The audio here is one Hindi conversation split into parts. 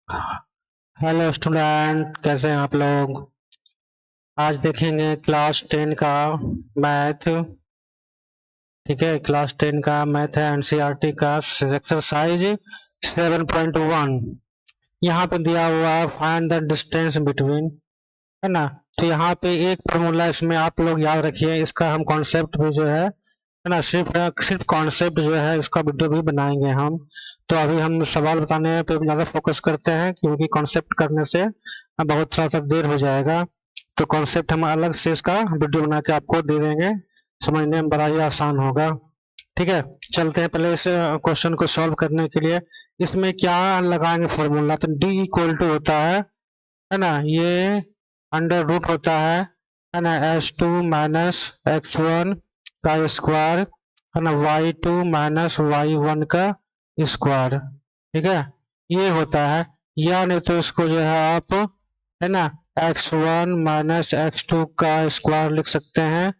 हेलो स्टूडेंट, कैसे हैं आप लोग। आज देखेंगे क्लास 10 का मैथ। ठीक है, क्लास 10 का मैथ है एनसीईआरटी का एक्सरसाइज 7.1। यहाँ पे दिया हुआ है फाइंड द डिस्टेंस बिटवीन, है ना। तो यहाँ पे एक फॉर्मूला इसमें आप लोग याद रखिए, इसका हम कॉन्सेप्ट भी जो है ना, सिर्फ कॉन्सेप्ट जो है इसका वीडियो भी बनाएंगे हम। तो अभी हम सवाल बताने पे ज़्यादा फोकस करते हैं, क्योंकि कॉन्सेप्ट करने से बहुत थोड़ा सा देर हो जाएगा। तो कॉन्सेप्ट हम अलग से इसका वीडियो बना के आपको दे देंगे, समझने में बड़ा ही आसान होगा। ठीक है, चलते हैं पहले इस क्वेश्चन को सॉल्व करने के लिए। इसमें क्या लगाएंगे फॉर्मूला, तो डी इक्वल टू होता है ना, ये अंडर रूट होता है ना, h2 माइनस x1 का स्क्वायर, है ना, y2 माइनस y1 का स्क्वायर। ठीक है, ये होता है। या नहीं तो इसको जो है आप, है ना, x1 माइनस x2 का स्क्वायर लिख सकते हैं,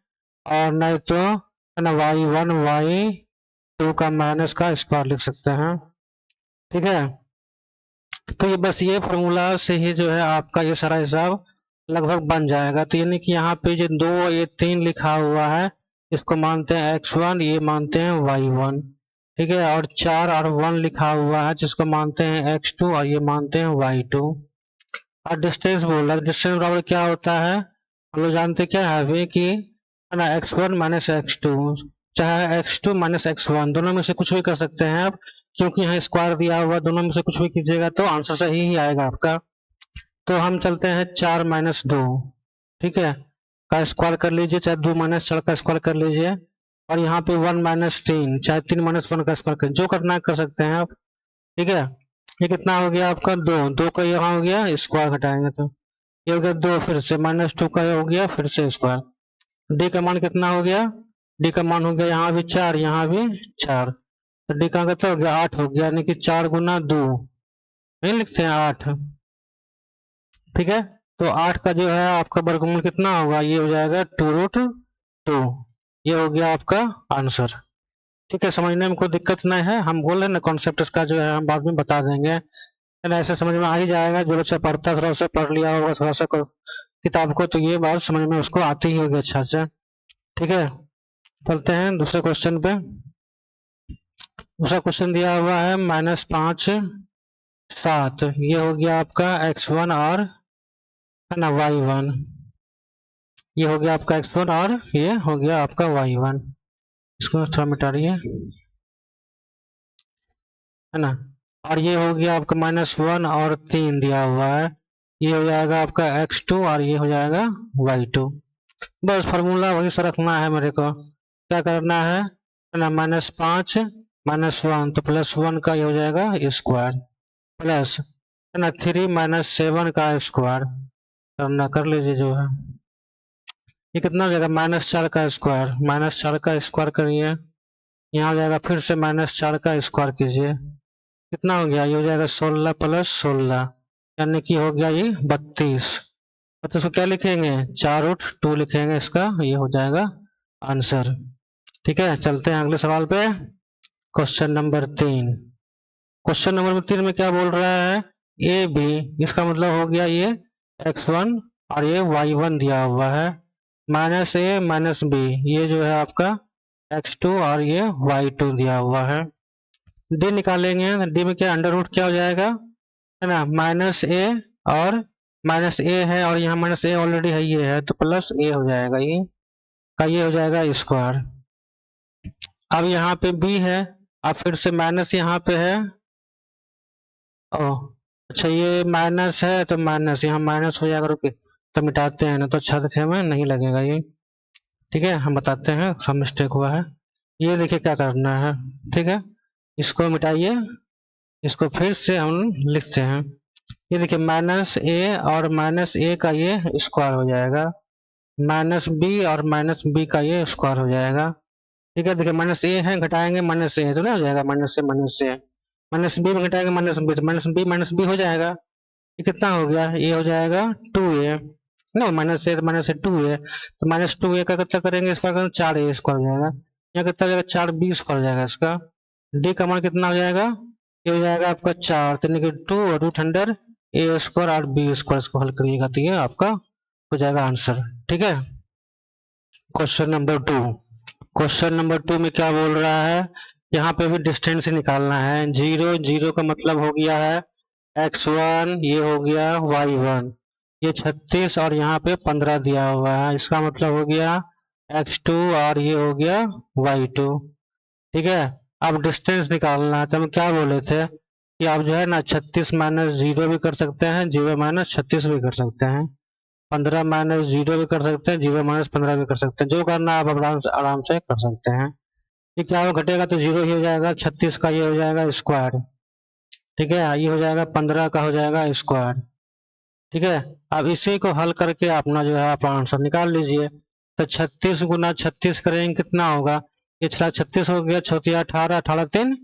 और नहीं तो है ना y1 y2 का माइनस का स्क्वायर लिख सकते हैं। ठीक है, तो ये बस ये फॉर्मूला से ही जो है आपका ये सारा हिसाब लगभग बन जाएगा। तो यानी कि यहाँ पे जो 2 ये 3 लिखा हुआ है, इसको मानते हैं x1, ये मानते हैं y1। ठीक है, और 4 और 1 लिखा हुआ है, जिसको मानते हैं x2 और ये मानते हैं y2। और डिस्टेंस बोल रहा है, डिस्टेंस बराबर क्या होता है, हम लोग जानते क्या है अभी कि, है ना, x1 माइनस x2, चाहे x2 माइनस x1, दोनों में से कुछ भी कर सकते हैं आप, क्योंकि यहाँ स्क्वायर दिया हुआ, दोनों में से कुछ भी कीजिएगा तो आंसर सही ही आएगा आपका। तो हम चलते हैं 4 माइनस 2, ठीक है, का स्क्वायर कर लीजिए, चाहे 2 माइनस 4 का स्क्वायर कर लीजिए, और यहाँ पे 1 माइनस 3, चाहे 3 माइनस 1 का स्क्वायर कर, जो करना है कर सकते हैं आप। ठीक है, ये कितना हो गया आपका 2, 2 का यहाँ हो गया स्क्वायर घटाएंगे तो ये हो गया 2, फिर से माइनस 2 का हो गया फिर से स्क्वायर। डी का मान कितना हो गया, डी का मान हो गया यहाँ भी 4, यहाँ भी 4, तो डी का कितना हो गया 8 हो गया, यानी कि 4 गुना 2, नहीं लिखते हैं 8। ठीक है, तो 8 का जो है आपका वर्गमूल कितना होगा, ये हो जाएगा 2√2। ये हो गया आपका आंसर। ठीक है, समझने में कोई दिक्कत नहीं है, हम बोल रहे हैं ना कॉन्सेप्ट इसका जो है हम बाद में बता देंगे, है ना। ऐसे समझ में आ ही जाएगा, जो बच्चा पढ़ता है थोड़ा सा पढ़ लिया होगा थोड़ा सा किताब को, तो ये बात समझ में उसको आती ही होगी अच्छा से। ठीक है, चलते हैं दूसरे क्वेश्चन पे। दूसरा क्वेश्चन दिया हुआ है -5 7, ये हो गया आपका x1 और, है ना, y1। ये हो गया आपका x1 और ये हो गया आपका y1। इसको थोड़ा मिटा रही है ना। और ये हो गया आपका -1 और 3 दिया हुआ है, ये हो जाएगा आपका x2 और ये हो जाएगा y2। बस फार्मूला वही से रखना है मेरे को, क्या करना है ना, -5 -1 तो +1 का ये हो जाएगा स्क्वायर, प्लस, है ना, 3 -7 का स्क्वायर करना, कर लीजिए जो है। ये कितना हो जाएगा -4 का स्क्वायर, -4 का स्क्वायर करिए, यहाँ हो जाएगा फिर से -4 का स्क्वायर कीजिए, कितना हो गया, ये हो जाएगा 16 + 16, यानी कि हो गया ये 32। तो इसको क्या लिखेंगे, 4√2 लिखेंगे, इसका ये हो जाएगा आंसर। ठीक है, चलते हैं अगले सवाल पे। Question number 3। क्वेश्चन नंबर 3 में क्या बोल रहा है, ए बी, इसका मतलब हो गया ये x1 और ये y1 दिया हुआ है, -a -b, ये जो है आपका x2 और ये y2 दिया हुआ है। डी निकालेंगे, डी में क्या अंडर रूट क्या हो जाएगा, है ना, -a और -a है, और यहाँ -a ऑलरेडी है, ये है तो +a हो जाएगा, ये का ये हो जाएगा स्क्वायर। अब यहाँ पे b है, अब फिर से माइनस यहाँ पे है, ओह अच्छा, ये माइनस है तो माइनस यहाँ माइनस हो जाएगा, रुके तो मिटाते हैं ना, तो अच्छा दिखे में नहीं लगेगा ये। ठीक है, हम बताते हैं सब मिस्टेक हुआ है। ये देखिए क्या करना है, ठीक है, इसको मिटाइए, इसको फिर से हम लिखते हैं। ये देखिए -a और -a का ये स्क्वायर हो जाएगा, -b और -b का ये स्क्वायर हो जाएगा। ठीक है, देखिए -a है, घटाएंगे -a तो नहीं हो जाएगा, -b में घटाएंगे -b तो -b हो जाएगा। ये कितना हो गया, ये हो जाएगा 2a, ना, -a 2a, तो -2a का कितना करेंगे, इसका 4a स्क्वायर हो जाएगा, यहाँ कितना हो जाएगा 4b स्क्वायर हो जाएगा इसका। डी का मान कितना हो जाएगा, ये हो जाएगा आपका 4 यानी कि 2 रूट अंडर ए स्क्वायर और बी स्क्वायर, इसको हल करिएगा तो ये आपका हो जाएगा आंसर। ठीक है, क्वेश्चन नंबर 2। क्वेश्चन नंबर 2 में क्या बोल रहा है, यहाँ पे भी डिस्टेंस निकालना है। 0 0 का मतलब हो गया है x1, ये हो गया y1, ये 36 और यहाँ पे 15 दिया हुआ है, इसका मतलब हो गया x2 और ये हो गया y2। ठीक है, अब डिस्टेंस निकालना है तो हम क्या बोले थे कि आप जो है ना 36 माइनस 0 भी कर सकते हैं, 0 माइनस 36 भी कर सकते हैं, 15 माइनस 0 भी कर सकते हैं, 0 माइनस 15 भी कर सकते हैं, जो करना आप आराम से कर सकते हैं। ये क्या हो, घटेगा तो 0 ही हो जाएगा, 36 का ये हो जाएगा स्क्वायर। ठीक है, ये हो जाएगा 15 का हो जाएगा स्क्वायर। ठीक है, अब इसी को हल करके अपना जो है आप आंसर निकाल लीजिए। तो 36 गुना 36 करेंगे कितना होगा, ये 36 हो गया, छोटिया 18, 18 3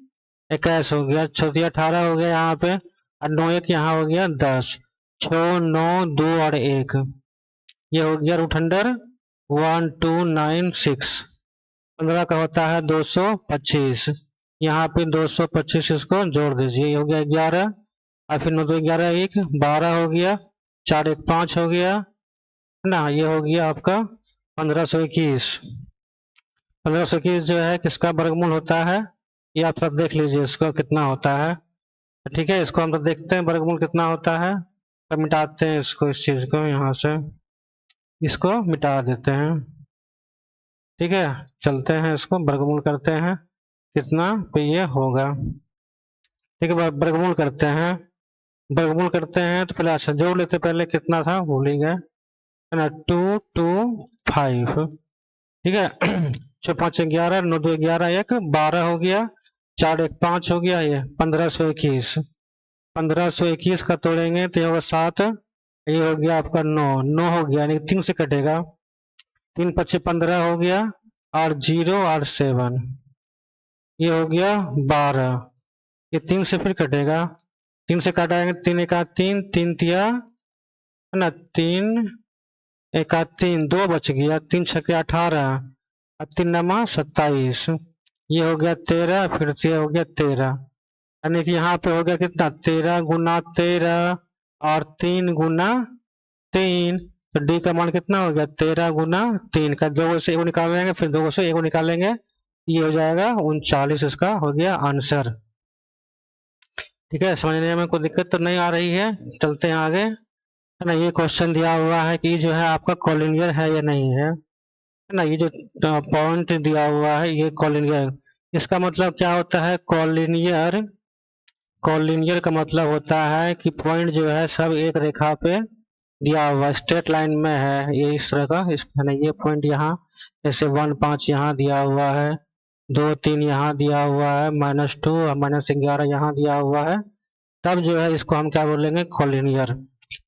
21 हो गया, छोटिया 18 हो गया यहाँ पे, और 9 1 यहाँ हो गया 10, 6 9 2 और 1, ये हो गया रूट अंडर 1296। 15 का होता है 225, यहाँ पे 225 इसको जोड़ दीजिए, ये हो गया 11, और फिर 9 2 11 1 12 हो गया, 4 1 5 हो गया ना, ये हो गया आपका 1521। 1521 जो है किसका वर्गमूल होता है, ये आप सब देख लीजिए इसको कितना होता है। ठीक है, इसको हम तो देखते हैं वर्गमूल कितना होता है, तो मिटाते हैं इसको, इस चीज को यहाँ से इसको मिटा देते हैं। ठीक है, चलते हैं इसको वर्गमूल करते हैं कितना पे ये होगा। ठीक है, वर्गमूल करते हैं, वर्गमूल करते हैं तो पहले अच्छा जोड़ लेते, पहले कितना था भूल ही गए ना, 2 2 5। ठीक है, 6 5 11, 9 2 11 1 12 हो गया, 4 1 5 हो गया, ये 1521। 1521 का तोड़ेंगे तो ये होगा 7, ये हो गया आपका 9 9 हो गया, यानी 3 से कटेगा, 3 5 15 हो गया, और 0 और 7, ये हो गया 12, ये 3 से फिर कटेगा, 3 से काटाएंगे, 3 1 3 3 तिया है ना, 3 1 3 2 बच गया, 3 6 18 और 3 नमा 27, ये हो गया 13, फिर से हो गया 13, यानी कि यहाँ पे हो गया कितना 13 गुना 13 और 3 गुना 3, तो डी का मान कितना हो गया 13 गुना 3 का 2 से 1 निकाल लेंगे, फिर 2 से 1 निकालेंगे, ये हो जाएगा 39, इसका हो गया आंसर। ठीक है, समझने में कोई दिक्कत तो नहीं आ रही है, चलते हैं आगे। है ना, ये क्वेश्चन दिया हुआ है कि जो है आपका कॉलिनियर है या नहीं है ना, ये जो पॉइंट दिया हुआ है ये कॉलिनियर, इसका मतलब क्या होता है कॉलिनियर, कॉलिनियर का मतलब होता है कि पॉइंट जो है सब एक रेखा पे दिया हुआ स्ट्रेट लाइन में है, ये इस तरह का है ना, ये पॉइंट यहाँ जैसे 1 5 यहाँ दिया हुआ है, 2 3 यहाँ दिया हुआ है, -2 और -11 यहाँ दिया हुआ है, तब जो है इसको हम क्या बोलेंगे कॉलिनियर।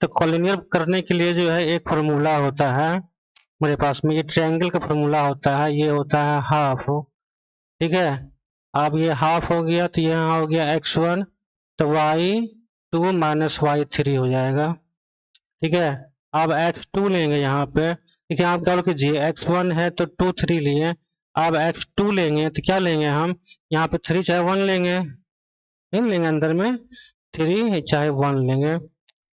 तो कॉलिनियर करने के लिए जो है एक फार्मूला होता है मेरे पास में, ये ट्रायंगल का फार्मूला होता है, ये होता है हाफ। ठीक है, अब ये हाफ हो गया तो यहाँ हो गया x1, तो y2 माइनस y3 हो जाएगा। ठीक है, अब x2 लेंगे यहाँ पे, देखिए आप क्या कीजिए x1 है तो 2 3 लिए, अब x2 लेंगे तो क्या लेंगे हम, यहाँ पे 3 चाहे 1 लेंगे, नहीं लेंगे अंदर में 3 चाहे 1 लेंगे,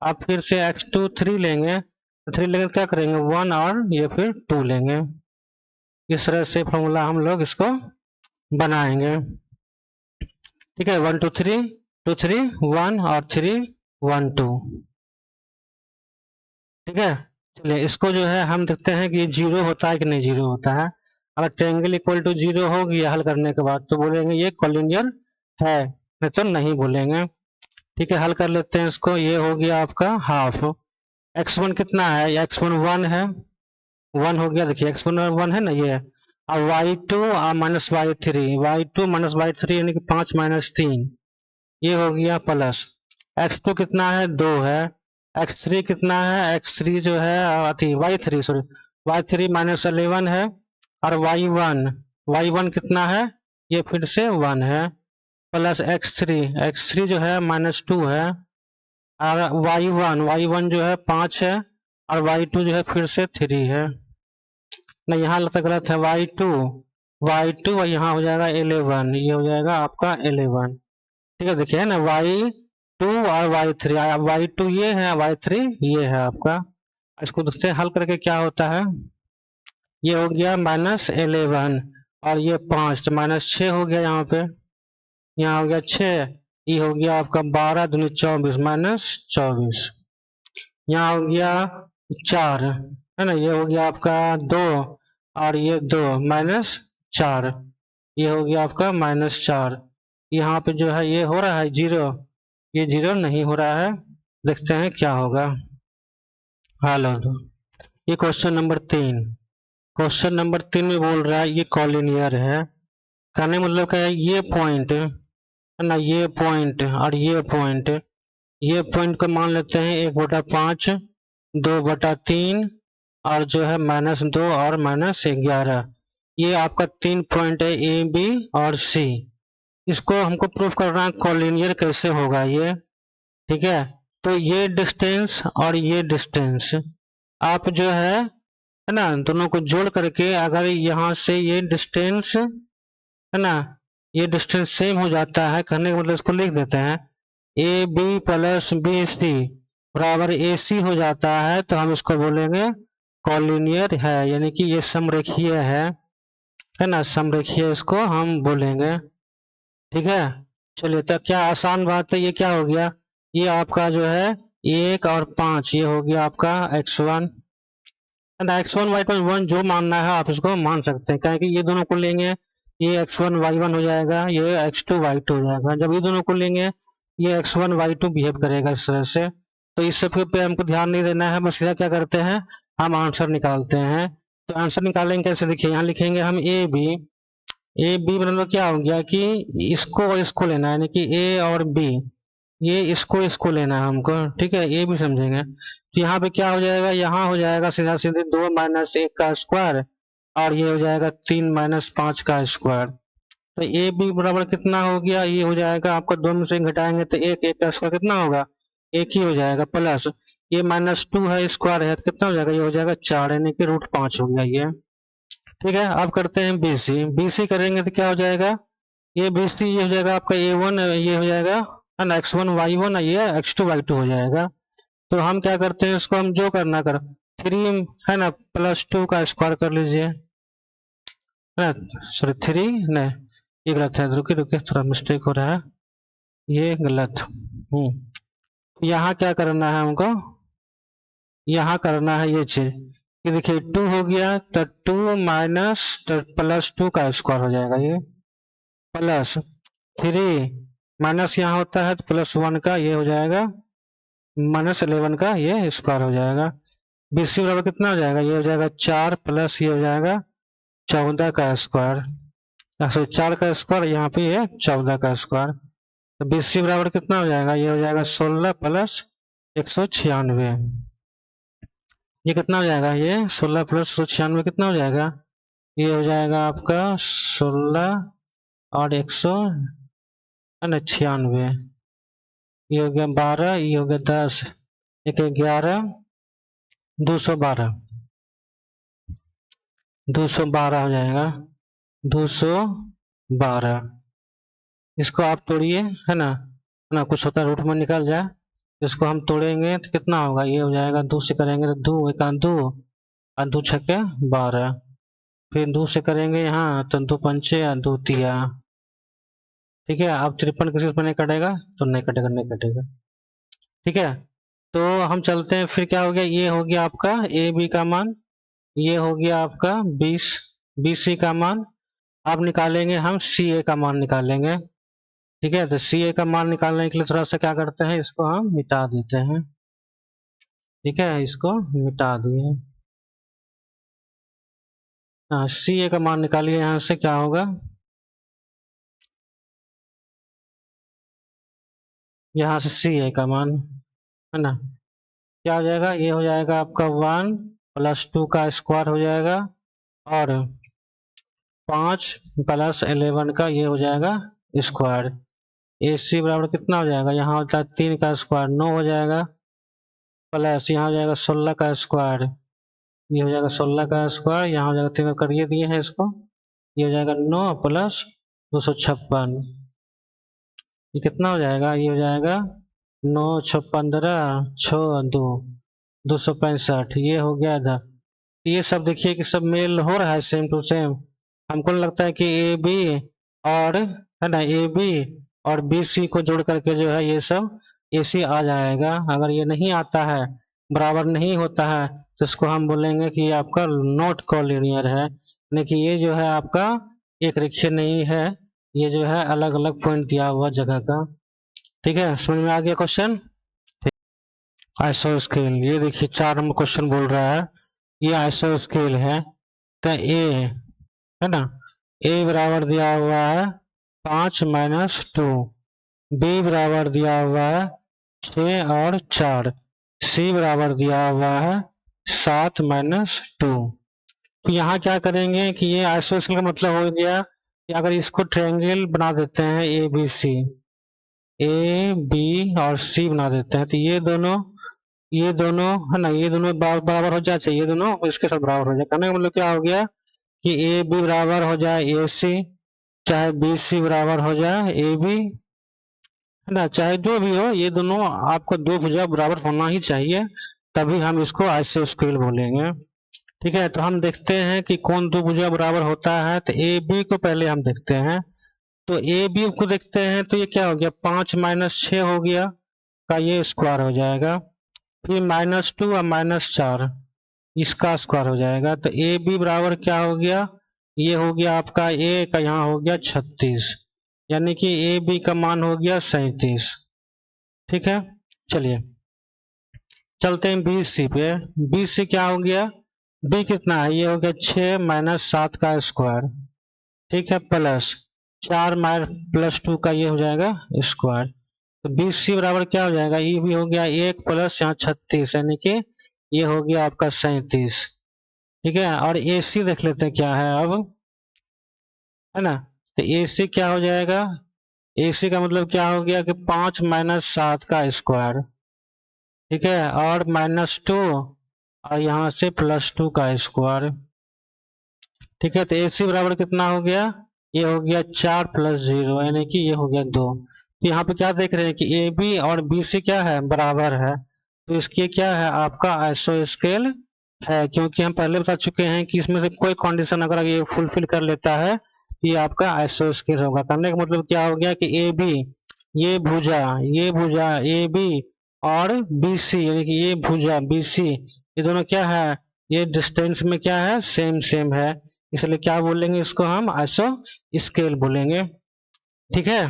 अब फिर से x2 3 लेंगे, तो 3 लेंगे तो क्या करेंगे 1 और ये फिर 2 लेंगे, इस तरह से फॉर्मूला हम लोग इसको बनाएंगे। ठीक है, 1 2 3 2 3 1 और 3 1 2। ठीक है, चलिए इसको जो है हम देखते हैं कि 0 होता है कि नहीं 0 होता है। अगर ट्रायंगल इक्वल टू 0 हो गया हल करने के बाद तो बोलेंगे ये कॉलिनियर है, नहीं तो नहीं बोलेंगे। ठीक है, हल कर लेते हैं इसको, ये हो गया आपका हाफ, x1 कितना है, x1 1 है, 1 हो गया, देखिए x1 1 है ना ये, और y2 minus y2 minus y3 यानी कि 5 माइनस 3, ये हो गया प्लस, x2 कितना है 2 है, x3 कितना है, x3 जो है y3 सॉरी y3 माइनस 11 है, और y1 कितना है, ये फिर से 1 है, प्लस x3 जो है -2 है, और y1 जो है 5 है, और y2 जो है फिर से 3 है, नहीं यहाँ लगता गलत है, y2 और यहाँ हो जाएगा 11, ये हो जाएगा आपका 11। ठीक है, देखिए ना y2 और y3, y2 ये है, y3 ये है आपका। इसको देखते हैं हल करके क्या होता है। ये हो गया -11 और ये 5 तो -6 हो गया यहाँ पे, यहाँ हो गया 6, ये हो गया आपका 12 दूनी 24 -24, यहाँ हो गया 4 है ना, ये हो गया आपका 2 और ये 2 -4, ये हो गया आपका -4। यहाँ पे जो है ये हो रहा है 0, ये 0 नहीं हो रहा है। देखते हैं क्या होगा। हेलो, ये क्वेश्चन नंबर 3, क्वेश्चन नंबर 3 में बोल रहा है ये कॉलिनियर है। कहने मतलब क्या है, ये पॉइंट है ना, ये पॉइंट और ये पॉइंट, ये पॉइंट को मान लेते हैं 1/5, 2/3 और जो है -2 और -11, ये आपका 3 पॉइंट है ए बी और सी। इसको हमको प्रूफ करना है कॉलिनियर कैसे होगा ये। ठीक है, तो ये डिस्टेंस और ये डिस्टेंस आप जो है ना दोनों को जोड़ करके अगर यहाँ से ये डिस्टेंस है ना, ये डिस्टेंस सेम हो जाता है, कहने का मतलब इसको लिख देते हैं A B plus B C बराबर ए सी हो जाता है, तो हम इसको बोलेंगे कॉलिनियर है, यानी कि ये समरेखीय है ना, समरेखीय इसको हम बोलेंगे। ठीक है, चलिए तो क्या आसान बात है, ये क्या हो गया, ये आपका जो है 1 और 5 ये हो गया आपका x1 ना, x1 y1 जो मानना है आप इसको मान सकते हैं, क्योंकि ये दोनों को लेंगे ये x1 y1 हो जाएगा, ये x2 y2 हो जाएगा। जब ये दोनों को लेंगे ये x1 y2 बिहेव करेगा इस तरह से। तो इस सब पे हमको ध्यान नहीं देना है, बस सीधा क्या करते हैं हम आंसर निकालते हैं। तो आंसर निकालेंगे कैसे, देखिए यहाँ लिखेंगे हम ए बी मतलब क्या हो गया कि इसको और इसको लेना है, यानी कि ए और बी, ये इसको लेना है हमको। ठीक है, ये भी समझेंगे। तो यहाँ पे क्या हो जाएगा, यहाँ हो जाएगा सीधा सीधे 2 - 1 का स्क्वायर और ये हो जाएगा 3 - 5 का स्क्वायर। तो ए बी बराबर कितना हो गया, ये हो जाएगा आपको 2 में से घटाएंगे तो 1 का स्क्वायर कितना होगा, 1 ही हो जाएगा, प्लस ये -2 है स्क्वायर है तो कितना हो जाएगा, ये हो जाएगा 4, यानी कि √5 हो गया ये। ठीक है, अब करते हैं बीसी करेंगे तो क्या हो जाएगा, ये बीसी ये हो जाएगा आपका A1, ये हो जाएगा है ना x1 y1, ये x2 y2 हो जाएगा। तो हम क्या करते हैं, इसको हम जो करना कर 3 है ना +2 का स्क्वायर कर लीजिए, है ना, सॉरी 3 नहीं, ये गलत है, रुकिए रुकिए थोड़ा मिस्टेक हो रहा है, ये गलत। यहाँ क्या करना है हमको, यहाँ करना है ये चीज कि देखिए 2 हो गया तो 2 माइनस +2 का स्क्वायर हो जाएगा, ये प्लस 3 माइनस यहाँ होता है तो +1 का ये हो जाएगा, -11 का ये स्क्वायर हो जाएगा। बीसी बराबर कितना हो जाएगा, ये हो जाएगा 4 प्लस ये हो जाएगा 14 का स्क्वायर, 4 का स्क्वायर यहाँ पे ये 14 का स्क्वायर। तो बीसी बराबर कितना हो जाएगा, ये हो जाएगा 16 प्लस 196, ये कितना हो जाएगा, ये 16 प्लस 196 कितना हो जाएगा, ये हो जाएगा आपका 16 और 196, ये हो गया 12, ये हो गया 10, 1 11, 212, 212 हो जाएगा, 212। इसको आप तोड़िए है ना कुछ होता है रूट में निकल जाए, इसको हम तोड़ेंगे तो कितना होगा, ये हो जाएगा 2 से करेंगे तो 2 1 2 और 2 6 12, फिर 2 से करेंगे यहाँ तो 2 पंचे 2 तिया। ठीक है, अब 53 किसी पर नहीं कटेगा तो नहीं कटेगा, नहीं कटेगा। ठीक है, तो हम चलते हैं, फिर क्या हो गया, ये हो गया आपका ए बी का मान, ये हो गया आपका 20 बी सी का मान। अब निकालेंगे हम सी ए का मान निकालेंगे। ठीक है, तो सी ए का मान निकालने के लिए थोड़ा सा क्या करते हैं, इसको हम मिटा देते हैं। ठीक है, इसको मिटा दिए। हाँ, सी ए का मान निकालिए, यहाँ से क्या होगा, यहाँ से सी ए का मान है ना क्या हो जाएगा, ये हो जाएगा आपका 1 + 2 का स्क्वायर हो जाएगा और 5 + 11 का ये हो जाएगा स्क्वायर। ए सी बराबर कितना हो जाएगा, यहाँ होता है 3 का स्क्वायर 9 हो जाएगा, प्लस यहाँ हो जाएगा 16 का स्क्वायर, ये हो जाएगा 16 का स्क्वायर, यहाँ हो जाएगा 3 करिए दिए हैं इसको, ये हो जाएगा 9 + 256, ये कितना हो जाएगा, ये हो जाएगा 9 6 15 6 2 265, ये हो गया इधर। ये सब देखिए कि सब मेल हो रहा है, सेम टू सेम। हमको लगता है कि ए बी और है ना, ए बी और बी सी को जोड़ करके जो है ये सब ए सी आ जाएगा। अगर ये नहीं आता है, बराबर नहीं होता है, तो इसको हम बोलेंगे कि ये आपका नॉट कॉलिनियर है, यानी कि ये जो है आपका एक रेखीय नहीं है, ये जो है अलग अलग पॉइंट दिया हुआ जगह का। ठीक है, समझ में आ गया क्वेश्चन। आइसो स्केल, ये देखिए 4 नंबर क्वेश्चन बोल रहा है, ये आइसो स्केल है। तो ए है ना, ए बराबर दिया हुआ है 5-2, बी बराबर दिया हुआ है 6 और 4, सी बराबर दिया हुआ है 7-2। तो यहाँ क्या करेंगे कि ये आइसोस्केल का मतलब हो गया कि अगर इसको ट्रायंगल बना देते हैं A B C, A B और सी बना देते हैं, तो ये दोनों है ना, ये दोनों बराबर हो जाए चाहिए, ये दोनों इसके साथ बराबर हो जाए। कहने का मतलब क्या हो गया कि ए बी बराबर हो जाए ए सी, चाहे बी सी बराबर हो जाए ए बी, है ना, चाहे जो भी हो, ये दोनों आपको दो भुजा बराबर होना ही चाहिए, तभी हम इसको आइसोस्केल बोलेंगे। ठीक है, तो हम देखते हैं कि कौन दो भुजा बराबर होता है। तो ए बी को पहले हम देखते हैं, तो ए बी को देखते हैं, तो ये क्या हो गया 5-6 हो गया का ये स्क्वायर हो जाएगा, फिर -2 और -4 इसका स्क्वायर हो जाएगा। तो ए बी बराबर क्या हो गया, ये हो गया आपका ए का यहाँ हो गया 36, यानी कि ए बी का मान हो गया 37। ठीक है, चलिए चलते हैं बी सी पे। बी सी क्या हो गया, बी कितना है, ये हो गया 6 - 7 का स्क्वायर, ठीक है, प्लस 4 +2 का ये हो जाएगा स्क्वायर। तो बी सी बराबर क्या हो जाएगा, ये भी हो गया 1 प्लस यहाँ 36, यानी कि ये हो गया आपका 37। ठीक है, और ए सी देख लेते हैं क्या है अब, है ना। तो ए सी क्या हो जाएगा, ए सी का मतलब क्या हो गया कि 5 - 7 का स्क्वायर, ठीक है, और -2 और यहाँ से +2 का स्क्वायर। ठीक है, तो ए सी बराबर कितना हो गया, ये हो गया 4 + 0, यानी कि ये हो गया 2। तो यहाँ पे क्या देख रहे हैं कि ए बी और बी सी क्या है, बराबर है, तो इसके क्या है आपका आइसोस्केल है, क्योंकि हम पहले बता चुके हैं कि इसमें से कोई कंडीशन अगर ये फुलफिल कर लेता है तो ये आपका आइसोस्केल होगा। करने का मतलब क्या हो गया कि ए बी, ये भुजा ए बी और बी सी, यानी कि ये भुजा बी सी, ये दोनों क्या है, ये डिस्टेंस में क्या है, सेम सेम है, इसलिए क्या बोलेंगे इसको हम आइसो स्केल बोलेंगे। ठीक है,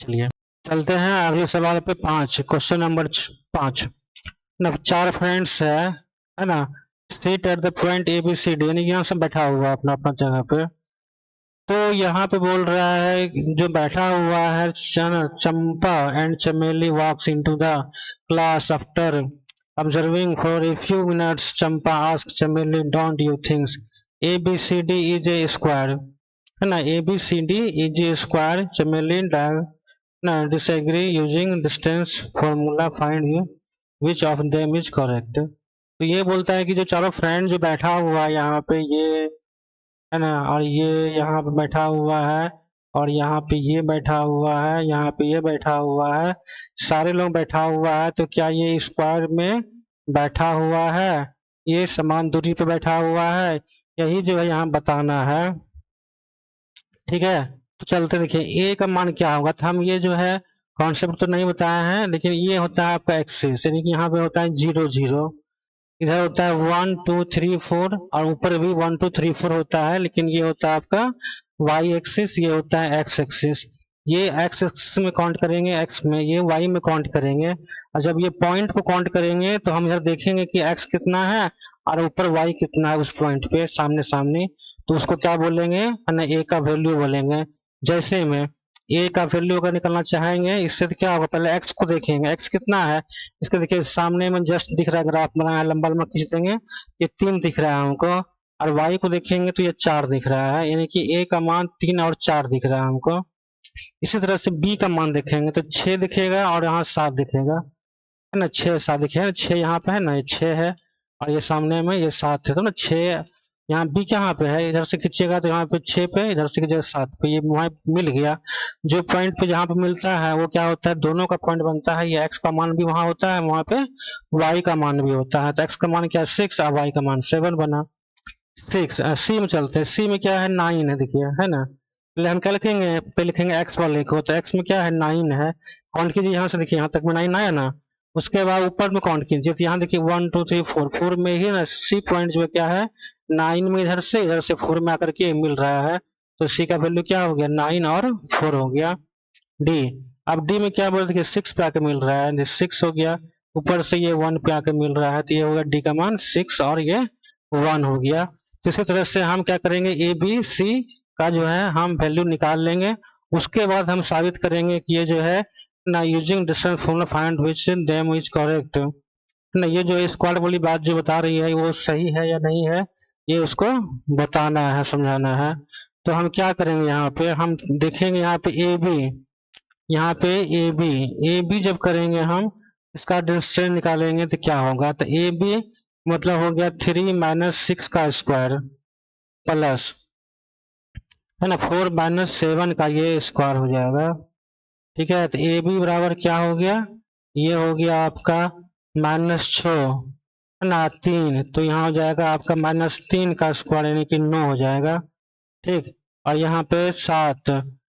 चलिए चलते हैं अगले सवाल पे 5, क्वेश्चन नंबर 5 ना। 4 फ्रेंड्स है ना, sit at the point A B C D, यानी यहाँ से बैठा हुआ अपना अपना जगह पे। तो यहाँ पे बोल रहा है जो बैठा हुआ है Champa and Chameli walks into the class after observing for a few minutes. Champa asked Chameli, don't you think ABCD is a square, है ना, ABCD is a square. Chameli ना disagree using distance formula, find you which of them is correct. तो ये बोलता है कि जो चारों फ्रेंड जो बैठा हुआ है यहाँ पे, ये है ना, और ये यहाँ पे बैठा हुआ है, और यहाँ पे ये बैठा हुआ है, यहाँ पे ये बैठा हुआ है, सारे लोग बैठा हुआ है, तो क्या ये स्क्वायर में बैठा हुआ है, ये समान दूरी पे बैठा हुआ है, यही जो है यहाँ बताना है। ठीक है, तो चलते देखिए ए का मान क्या होगा, तो हम ये जो है कॉन्सेप्ट तो नहीं बताया है, लेकिन ये होता है आपका एक्सिस, यानी कि यहाँ पे होता है 0 0, इधर होता है 1 2 3 4, और ऊपर भी 1 2 3 4 होता है, लेकिन ये होता है आपका y एक्सिस, ये होता है x एक्सिस। ये x एक्सिस में काउंट करेंगे x में, ये y में काउंट करेंगे, और जब ये पॉइंट को काउंट करेंगे तो हम इधर देखेंगे कि x कितना है और ऊपर y कितना है उस पॉइंट पे सामने सामने, तो उसको क्या बोलेंगे, है ना, a का वैल्यू बोलेंगे। जैसे में a का वैल्यू अगर निकालना चाहेंगे, इससे तो क्या होगा, पहले x को देखेंगे, x कितना है, इसके देखिए सामने में जस्ट दिख रहा है, ग्राफ बनाया लंबा लंबा खींच देंगे, ये 3 दिख रहा है हमको, और y को देखेंगे तो ये 4 दिख रहा है, यानी कि a का मान 3 और 4 दिख रहा है हमको। इसी तरह से b का मान देखेंगे तो 6 दिखेगा और यहाँ 7 दिखेगा, है ना, 6 7 दिखेगा, 6 यहाँ पे है ना, ये 6 है और ये सामने में ये 7 है, तो ना 6 यहाँ बी कहाँ पे है, इधर से खींचेगा तो यहाँ पे 6 पे, इधर से खींचेगा 7 पे, ये वहाँ मिल गया। जो पॉइंट पे जहाँ पे मिलता है वो क्या होता है, दोनों का पॉइंट बनता है, ये एक्स का मान भी वहाँ होता है, वहाँ पे वाई का मान भी होता है। तो एक्स का मान क्या है 6 और वाई का मान 7 बना। 6 सी में चलते हैं, सी में क्या है 9 है, देखिए है ना। पहले हम क्या लिखेंगे, पे लिखेंगे एक्स वाले को, तो एक्स में क्या है 9 है, काउंट कीजिए यहाँ से, देखिए यहाँ तक में 9 आया ना। उसके बाद ऊपर में काउंट कीजिए, तो यहाँ देखिए 1 2 3 4, 4 में ही ना सी पॉइंट जो है क्या है 9 में, इधर से 4 में आकर के मिल रहा है, तो सी का वैल्यू क्या हो गया 9 और 4 हो गया। डी, अब डी में क्या बोल, देखिए 6 पे आके मिल रहा है, 6 हो गया, ऊपर से ये 1 पे आके मिल रहा है, तो ये होगा डी का मान 6 और ये 1 हो गया। तो इसी तरह से हम क्या करेंगे, ए बी सी का जो है हम वैल्यू निकाल लेंगे। उसके बाद हम साबित करेंगे कि ये जो है ना using distance formula find which them is correct ना, ये जो स्क्वाड वाली बात जो बता रही है वो सही है या नहीं है, ये उसको बताना है, समझाना है। तो हम क्या करेंगे, यहाँ पे हम देखेंगे, यहाँ पे ए बी, यहाँ पे ए बी, ए बी जब करेंगे हम इसका डिस्टेंस निकालेंगे तो क्या होगा, तो ए बी मतलब हो गया 3 माइनस 6 का स्क्वायर प्लस है ना 4 माइनस 7 का ये स्क्वायर हो जाएगा। ठीक है, तो ए बी बराबर क्या हो गया, ये हो गया आपका -6 है ना 3, तो यहाँ हो जाएगा आपका -3 का स्क्वायर यानी कि 9 हो जाएगा। ठीक, और यहाँ पे 7,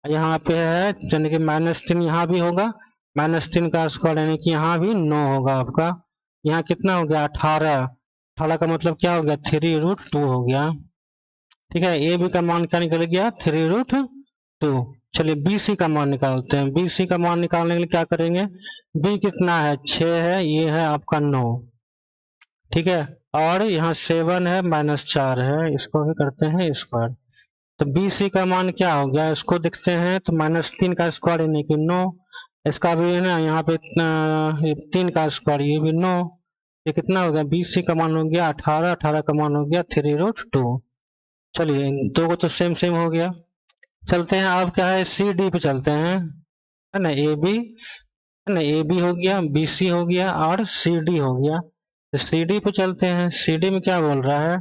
यहाँ पे है यानी कि -3 यहाँ भी होगा, -3 का स्क्वायर यानी कि यहाँ भी 9 होगा आपका। यहाँ कितना हो गया 18, 18 का मतलब क्या हो गया 3√2 हो गया। ठीक है, ए बी का मान क्या निकल गया 3√2। चलिए बी सी का मान निकालते हैं, बी सी का मान निकालने के लिए क्या करेंगे, बी कितना है 6 है, ये है आपका 9। ठीक है, और यहाँ 7 है -4 है, इसको भी करते हैं स्क्वायर। तो बी सी का मान क्या हो गया, इसको देखते हैं, तो -3 का स्क्वायर यानी कि 9, इसका भी है ना यहाँ पे 3 का स्क्वायर, ये भी 9, ये कितना हो गया बी सी का मान हो गया 18, 18 का मान हो गया 3√2। चलिए दो को तो सेम सेम हो गया। चलते हैं, अब क्या है सी डी पे चलते हैं, है ना ए बी, है ना ए बी हो गया, बी सी हो गया और सी डी हो गया। तो सी डी पे चलते हैं, सी डी में क्या बोल रहा है,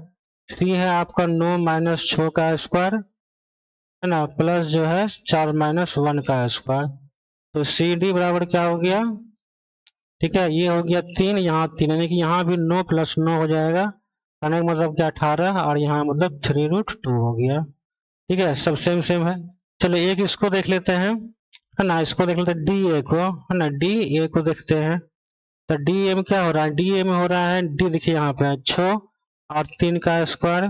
सी है आपका 9 माइनस 6 का स्क्वायर है ना, प्लस जो है 4 माइनस 1 का स्क्वायर, तो सी डी बराबर क्या हो गया, ठीक है ये हो गया 3, यहाँ 3 यानी कि यहाँ भी 9 प्लस 9 हो जाएगा, कहने का मतलब क्या 18, और यहाँ मतलब 3√2 हो गया। ठीक है, सब सेम सेम है। चलो एक इसको देख लेते हैं, है ना, इसको देख लेते हैं डी ए को, है ना डी ए को देखते हैं। तो डी ए में क्या हो रहा है, डी ए में हो रहा है डी, देखिए यहाँ पे 6 और 3 का स्क्वायर,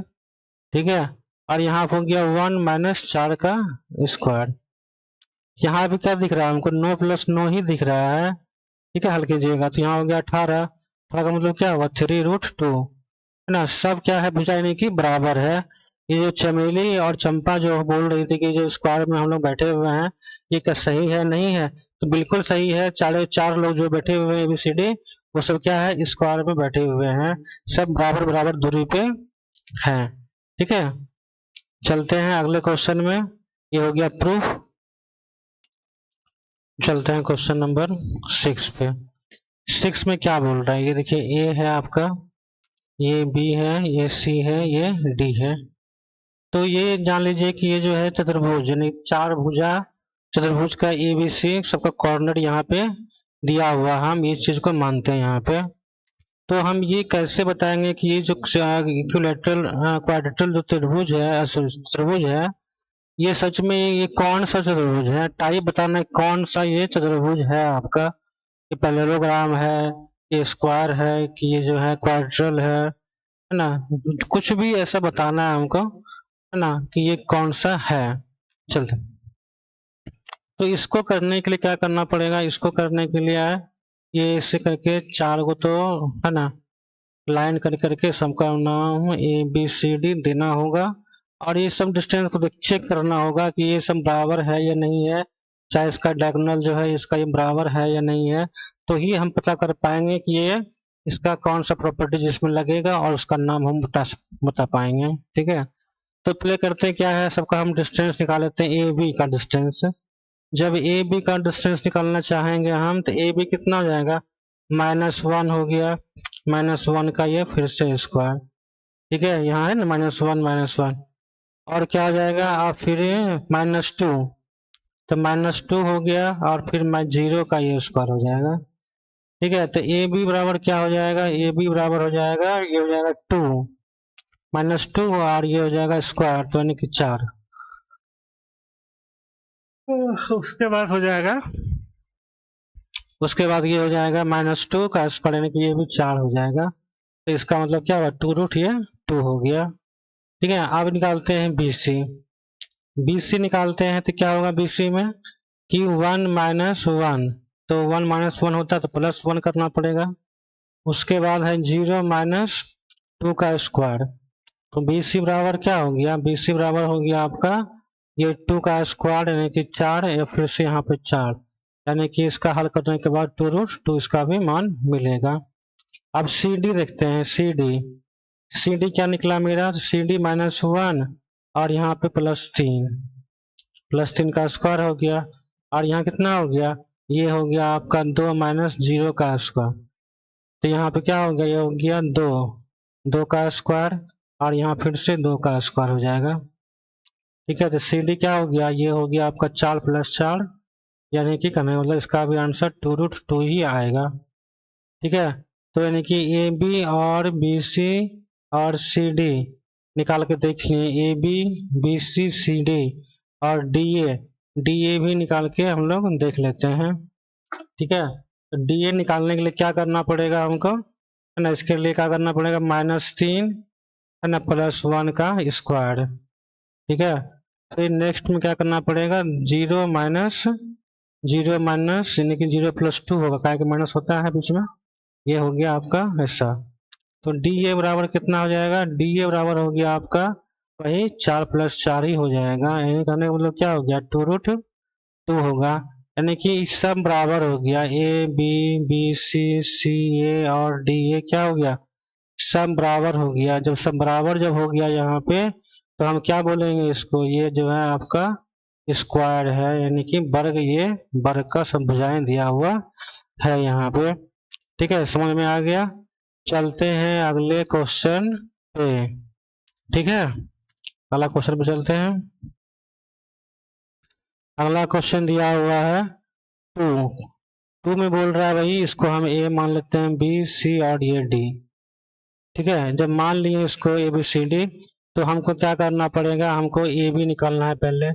ठीक है, और यहाँ पे हो गया 1 माइनस 4 का स्क्वायर। यहाँ भी क्या दिख रहा है हमको 9 प्लस 9 ही दिख रहा है। ठीक है, हल कीजिएगा तो यहाँ हो गया 18, 18 का मतलब क्या हुआ 3√2 है ना, सब क्या है भुजा यानी कि बराबर है। ये जो चमेली और चंपा जो बोल रही थी कि जो स्क्वायर में हम लोग बैठे हुए हैं ये क्या सही है नहीं है, तो बिल्कुल सही है, चार चार लोग जो बैठे हुए हैं ABCD वो सब क्या है स्क्वायर में बैठे हुए हैं, सब बराबर बराबर दूरी पे हैं। ठीक है, चलते हैं अगले क्वेश्चन में, ये हो गया प्रूफ। चलते हैं क्वेश्चन नंबर 6 पे। 6 में क्या बोल रहा है, ये देखिए ए है आपका, ये बी है, ये सी है, ये डी है। तो ये जान लीजिए कि ये जो है चतुर्भुज यानी 4 भुजा चतुर्भुज का ABC सबका कॉर्नर यहाँ पे दिया हुआ, हम इस चीज को मानते हैं यहाँ पे। तो हम ये कैसे बताएंगे कि ये जो इक्विलैटरल क्वाड्रेटरल जो त्रिभुज है चतुर्भुज है, ये सच में ये कौन सा चतुर्भुज है, टाइप बताना है कौन सा ये चतुर्भुज है आपका, ये पैरेललोग्राम है, ये स्क्वायर है, कि ये जो है क्वाड्रेटरल है ना, कुछ भी ऐसा बताना है हमको, है ना कि ये कौन सा है। चलते, तो इसको करने के लिए क्या करना पड़ेगा, इसको करने के लिए है ये ऐसे करके 4 को तो है ना लाइन कर करके सबका नाम ABCD देना होगा, और ये सब डिस्टेंस को चेक करना होगा कि ये सब बराबर है या नहीं है, चाहे इसका डायगोनल जो है इसका ये बराबर है या नहीं है, तो ही हम पता कर पाएंगे कि ये इसका कौन सा प्रॉपर्टी जिसमें लगेगा और उसका नाम हम बता पाएंगे। ठीक है, तो प्ले करते हैं क्या है, सबका हम डिस्टेंस निकाल लेते हैं ए बी का डिस्टेंस। जब ए बी का डिस्टेंस निकालना चाहेंगे हम तो ए बी कितना हो जाएगा -1 हो गया, -1 का ये फिर से स्क्वायर, ठीक है, यहाँ है ना -1 और क्या हो जाएगा, अब फिर -2, तो -2 हो गया और फिर 0 का ये स्क्वायर हो जाएगा। ठीक है, तो ए बी बराबर क्या हो जाएगा, ए बी बराबर हो जाएगा, ये हो जाएगा 2 -2 और ये हो जाएगा स्क्वायर, तो यानी कि 4। उसके बाद हो जाएगा, उसके बाद ये हो जाएगा -2 का स्क्वायर, यानी कि ये भी 4 हो जाएगा। तो इसका मतलब क्या हुआ, 2 रूट ये 2 हो गया। ठीक है, अब निकालते हैं BC। BC निकालते हैं तो क्या होगा BC में कि 1 -1, तो 1 -1 होता है तो +1 करना पड़ेगा। उसके बाद है 0 -2 का स्क्वायर, तो BC बराबर क्या हो गया, BC बराबर हो गया आपका ये 2 का स्क्वायर यानी कि 4, या फिर से यहाँ पे 4, यानी कि इसका हल करने के बाद 2 रूट 2 इसका भी मान मिलेगा। अब CD देखते हैं, CD क्या निकला मेरा, CD -1 और यहाँ पे +3 का स्क्वायर हो गया, और यहाँ कितना हो गया, ये हो गया आपका 2 -0 का स्क्वायर, तो यहाँ पे क्या हो गया, ये हो गया 2 का स्क्वायर और यहाँ फिर से 2 का स्क्वायर हो जाएगा। ठीक है, तो CD क्या हो गया, ये हो गया आपका 4 + 4, यानी कि कहने मतलब इसका भी आंसर 2 रूट 2 ही आएगा। ठीक है, तो यानी कि AB और BC और CD निकाल के देख लिए, AB BC CD और DA भी निकाल के हम लोग देख लेते हैं। ठीक है, तो DA निकालने के लिए क्या करना पड़ेगा हमको, है ना, इसके लिए क्या करना पड़ेगा, -3 है ना +1 का स्क्वायर। ठीक है, फिर नेक्स्ट में क्या करना पड़ेगा, 0 माइनस यानी कि 0 + 2 होगा, क्या कि माइनस होता है बीच में, ये हो गया आपका ऐसा। तो DA बराबर कितना हो जाएगा, DA बराबर हो गया आपका वही 4 + 4 ही हो जाएगा, यानी कहने का मतलब क्या हो गया, 2 रूट 2 होगा, यानी कि सब बराबर हो गया, A B B C C A और DA क्या हो गया, सब बराबर हो गया। जब सब बराबर जब हो गया यहाँ पे, तो हम क्या बोलेंगे इसको, ये जो है आपका स्क्वायर है, यानी कि वर्ग, ये वर्ग का सब भुजाएं दिया हुआ है यहाँ पे। ठीक है, समझ में आ गया। चलते हैं अगले क्वेश्चन पे। ठीक है, अगला क्वेश्चन पे चलते हैं। अगला क्वेश्चन दिया हुआ है 2 में बोल रहा है भाई, इसको हम A मान लेते हैं, B C और ये D। ठीक है, जब मान लिए इसको ABCD, तो हमको क्या करना पड़ेगा, हमको AB निकालना है पहले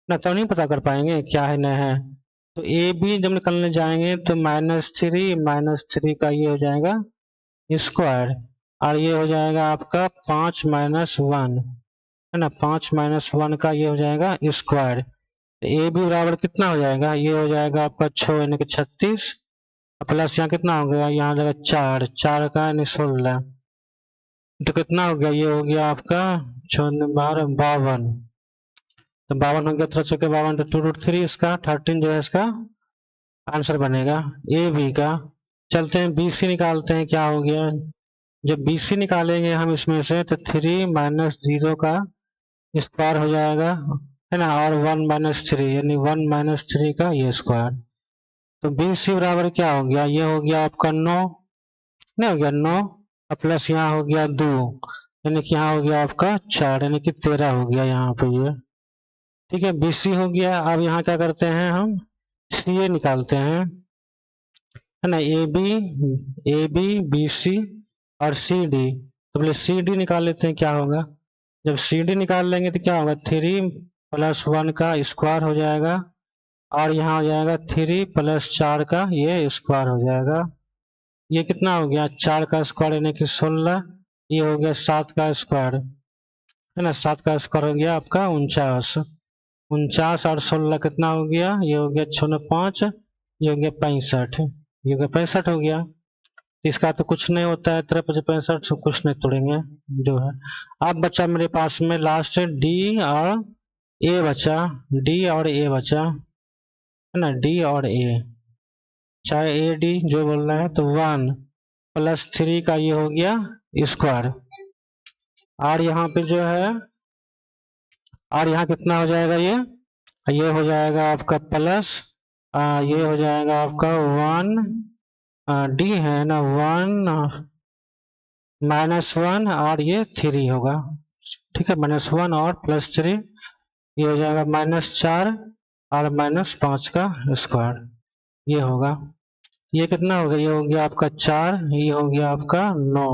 ना, तो नहीं पता कर पाएंगे क्या है न है। तो AB जब निकलने जाएंगे तो -3 का ये हो जाएगा स्क्वायर, और ये हो जाएगा आपका 5 -1 है ना, 5 -1 का ये हो जाएगा स्क्वायर। AB बराबर कितना हो जाएगा, ये हो जाएगा आपका 6 यानी कि 36, प्लस यहाँ कितना हो गया, यहाँ हो जाएगा 4 का यानी 16, तो कितना हो गया, ये हो गया आपका 52, तो 52 हो गया, 3 तो 2 रूट 3, इसका 13 जो है इसका आंसर बनेगा ए बी का। चलते हैं BC निकालते हैं, क्या हो गया, जब BC निकालेंगे हम इसमें से, तो 3 -0 का स्क्वायर हो जाएगा, है ना, और 1 -3 यानी 1 -3 का ये स्क्वायर। तो BC बराबर क्या हो गया, ये हो गया आपका 9, नहीं हो गया 9, प्लस यहाँ हो गया 2, यानी कि यहाँ हो गया आपका 4, यानी कि 13 हो गया यहाँ पे ये। ठीक है, BC हो गया। अब यहाँ क्या करते हैं हम, CA निकालते हैं, है ना, AB BC और CD, तो पहले CD निकाल लेते हैं, क्या होगा, जब CD निकाल लेंगे तो क्या होगा, 3 + 1 का स्क्वायर हो जाएगा, और यहाँ हो जाएगा 3 + 4 का ये स्क्वायर हो जाएगा। ये कितना हो गया, 4 का स्क्वायर यानी कि 16, ये हो गया 7 का स्क्वायर, है ना, 7 का स्क्वायर हो गया आपका 49 और 16 कितना हो गया, ये हो गया 6 × 5, ये हो गया 65, ये हो गया 65 हो गया। इसका तो कुछ नहीं होता है, 63 कुछ नहीं तोड़ेंगे जो है। अब बचा मेरे पास में लास्ट D और A बचा, D और A बचा, है ना, D और A, चाहे AD जो बोल रहा है, तो 1 + 3 का ये हो गया स्क्वायर, और यहाँ पे जो है, और यहाँ कितना हो जाएगा, ये हो जाएगा आपका प्लस, ये हो जाएगा आपका 1, D है ना 1 -1 और ये 3 होगा, ठीक है। -1 और +3 ये हो जाएगा -4 और -5 का स्क्वायर, ये होगा। ये कितना हो गया? ये हो गया आपका 4, ये हो गया आपका 9,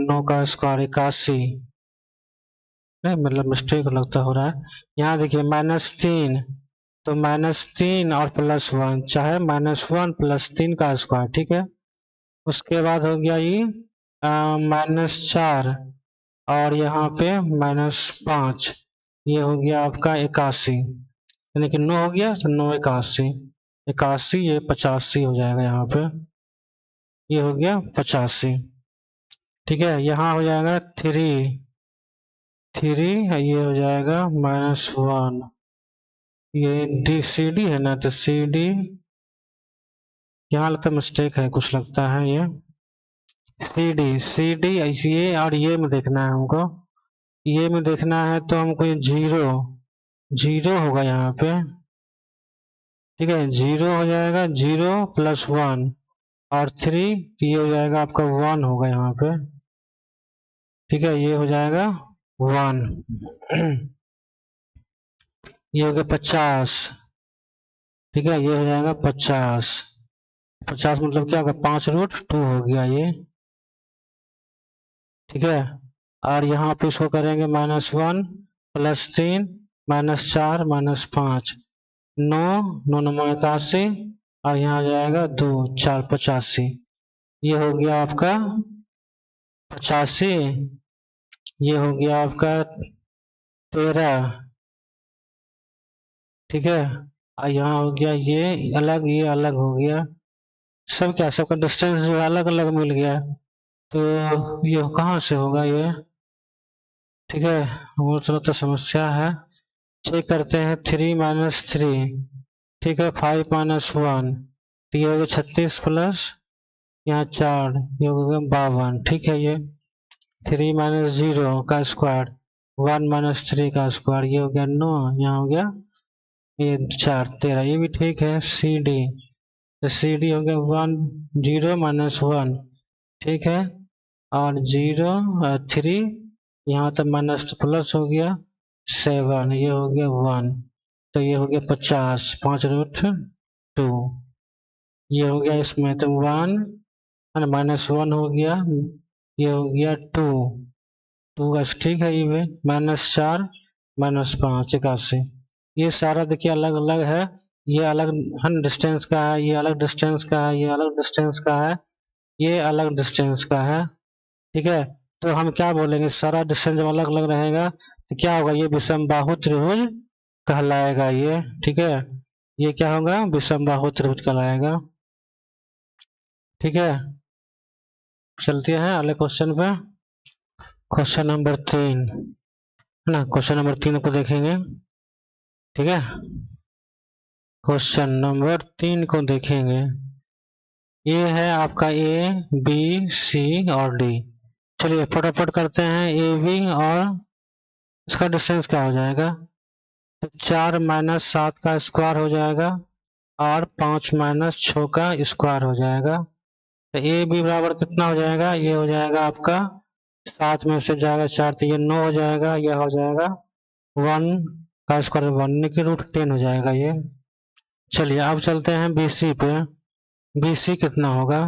9 का स्क्वायर 81, नहीं मतलब मिस्टेक लगता हो रहा है। यहाँ देखिए -3, तो -3 और +1, चाहे -1 +3 का स्क्वायर, ठीक है। उसके बाद हो गया ये -4 और यहाँ पे -5, ये हो गया आपका 81, यानी कि 9 हो गया, तो 9 81, 81 ये 85 हो जाएगा यहाँ पे, ये हो गया 85, ठीक है। यहाँ हो जाएगा 3, ये हो जाएगा -1, ये CD है ना, तो CD यहाँ लगता है मिस्टेक है, कुछ लगता है ये CD ये और ये में देखना है हमको, ये में देखना है तो हमको ये 0 होगा यहाँ पे, ठीक है। 0 हो जाएगा, 0 + 1 और 3, ये हो जाएगा आपका 1 होगा यहाँ पे, ठीक है। ये हो जाएगा 1 ये हो गया 50, ठीक है। ये हो जाएगा 50, 50 मतलब क्या होगा? 5√2 हो गया ये, ठीक है। और यहाँ पे इसको करेंगे -1 +3 -4 -5, 9 9 81 और यहाँ आ जाएगा 2 4 85, ये हो गया आपका 85, ये हो गया आपका 13, ठीक है। और यहाँ हो गया ये अलग हो गया, सब क्या, सबका डिस्टेंस जो अलग अलग मिल गया, तो ये कहाँ से होगा ये, ठीक है। वो थोड़ा तो समस्या है, चेक करते हैं। 3 - 3, ठीक है। 5 - 1, तो ये हो गया 36 प्लस यहाँ 4, ये हो गया 52, ठीक है। ये 3 - 0 का स्क्वायर, 1 - 3 का स्क्वायर, ये हो गया 9, यहाँ हो गया ये 4 13, ये भी ठीक है। CD, तो CD हो गया 1 0 - 1, ठीक है। और 0 3, यहाँ तक माइनस प्लस हो गया 7, ये हो गया 1, तो ये हो गया 50, 5√2, ये हो गया इसमें, तो 1 -1 हो गया, ये हो गया 2 का, ठीक है। ये -4 -5 81, ये सारा देखिए अलग अलग है, ये अलग डिस्टेंस का है, ये अलग डिस्टेंस का है, ये अलग डिस्टेंस का है, ये अलग डिस्टेंस का है, ठीक है। तो हम क्या बोलेंगे, सारा डिस्टेंस जब अलग अलग रहेगा तो क्या होगा, ये विषमबाहु त्रिभुज कहलाएगा ये, ठीक है। ये क्या होगा, विषमबाहु त्रिभुज कहलाएगा, ठीक है। चलते हैं अगले क्वेश्चन पे, क्वेश्चन नंबर 3 है ना। क्वेश्चन नंबर 3 को देखेंगे, ठीक है। क्वेश्चन नंबर 3 को देखेंगे, ये है आपका A, B, C और D। चलिए फटाफट करते हैं। AB और इसका डिस्टेंस क्या हो जाएगा, तो 4 - 7 का स्क्वायर हो जाएगा और 5 - 6 का स्क्वायर हो जाएगा, तो AB बराबर कितना हो जाएगा, ये हो जाएगा आपका 7 में से जाएगा 4, तो ये 9 हो जाएगा, यह हो जाएगा 1 का स्क्वायर 1 की √10 हो जाएगा ये। चलिए अब चलते हैं BC पे, BC कितना होगा,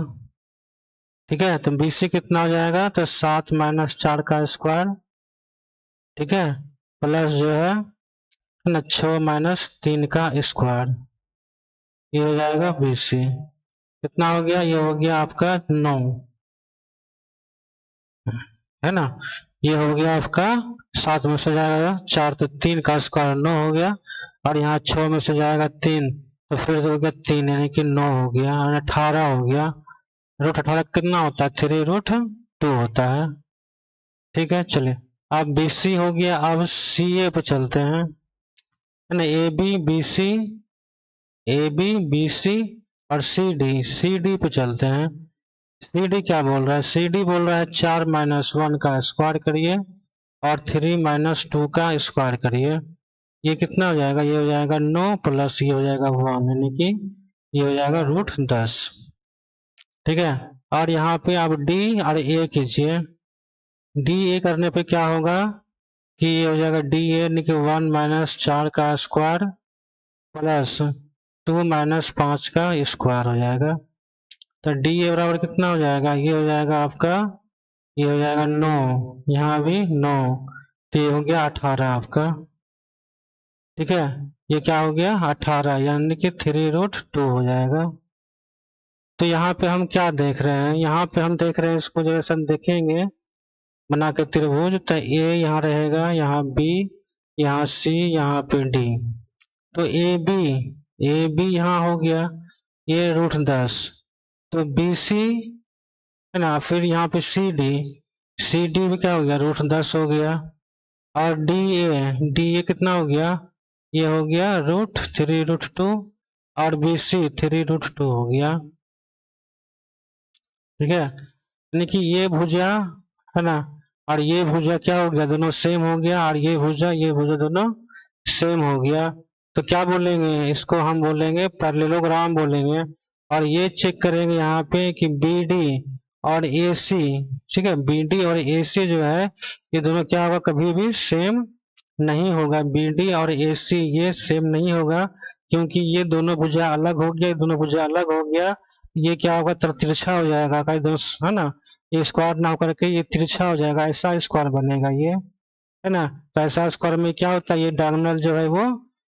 ठीक है। तो BC कितना हो जाएगा, तो 7 - 4 का स्क्वायर, ठीक है, प्लस जो है ना 6 - 3 का स्क्वायर, ये हो जाएगा BC, कितना हो गया, ये हो गया आपका 9, है ना। ये हो गया आपका 7 में से जाएगा 4, तो 3 का स्क्वायर 9 हो गया, और यहाँ 6 में से जाएगा 3, तो फिर हो गया 3, यानी कि 9 हो गया, 18 हो गया। √18 कितना होता है, 3√2 होता है, ठीक है। चलिए अब BC हो गया, अब CA पे चलते हैं, है ना। AB, BC और CD पे चलते हैं। CD क्या बोल रहा है, CD बोल रहा है 4 - 1 का स्क्वायर करिए और 3 - 2 का स्क्वायर करिए, ये कितना हो जाएगा, ये हो जाएगा 9 प्लस ये हो जाएगा 1, यानी कि ये हो जाएगा √10, ठीक है। और यहाँ पे आप डी और ए कीजिए। डी ए करने पे क्या होगा कि ये हो जाएगा डी ए यानी कि 1 माइनस 4 का स्क्वायर प्लस 2 माइनस 5 का स्क्वायर हो जाएगा। तो डी ए बराबर कितना हो जाएगा, ये हो जाएगा आपका, ये हो जाएगा 9, यहाँ भी 9, तो ये हो गया 18 आपका। ठीक है, ये क्या हो गया 18 यानी कि 3√2 हो जाएगा। तो यहाँ पे हम क्या देख रहे हैं, यहाँ पे हम देख रहे हैं इसको जैसे हम देखेंगे बना के त्रिभुज, तो ए यहाँ रहेगा, यहाँ बी, यहाँ सी, यहाँ पे डी। तो ए बी यहाँ हो गया ये √10, तो बी सी है ना, फिर यहाँ पे सी डी भी क्या हो गया √10 हो गया। और डी ए कितना हो गया, ये हो गया √3√2 और बी सी 3√2 हो गया। ठीक है, यानी कि ये भुजा है ना और ये भुजा क्या हो गया, दोनों सेम हो गया, और ये भुजा दोनों सेम हो गया। तो क्या बोलेंगे इसको, हम बोलेंगे पैरेललोग्राम बोलेंगे। और ये चेक करेंगे यहाँ पे कि बी डी और ए सी, ठीक है, बी डी और ए सी जो है ये दोनों क्या होगा, कभी भी सेम नहीं होगा। बी डी और ए सी ये सेम नहीं होगा, क्योंकि ये दोनों भुजा अलग हो गया, दोनों भुजा अलग हो गया, ये क्या होगा तिरछा हो जाएगा, कई दोनों है ना, ये स्क्वायर ना होकर के ये तिरछा हो जाएगा, ऐसा स्क्वायर बनेगा ये, है ना। तो ऐसा स्क्वायर में क्या होता है, ये डायगोनल जो है वो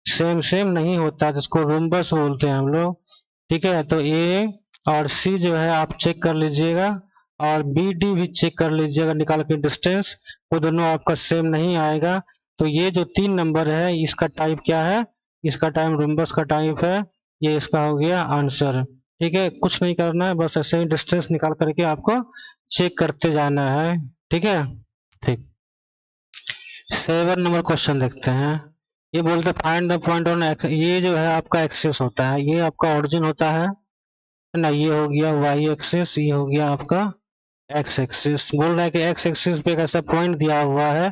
सेम नहीं होता, जिसको रोम्बस बोलते हैं हम लोग। ठीक है, तो ए और सी जो है आप चेक कर लीजिएगा, और बी डी भी चेक कर लीजिएगा निकाल के डिस्टेंस, वो दोनों आपका सेम नहीं आएगा। तो ये जो 3 नंबर है इसका टाइप क्या है, इसका टाइप रोम्बस का टाइप है, ये इसका हो गया आंसर। ठीक है, कुछ नहीं करना है, बस ऐसे ही डिस्टेंस निकाल करके आपको चेक करते जाना है। ठीक है, ठीक। 7 नंबर क्वेश्चन देखते हैं। ये बोलते हैं find the point on x, ये जो है आपका एक्सिस होता है, ये आपका ओरिजिन होता है ना, ये हो गया वाई एक्सिस, ये हो गया आपका एक्स एक्सिस। बोल रहा है कि एक्स एक्सिस पे एक ऐसा पॉइंट दिया हुआ है,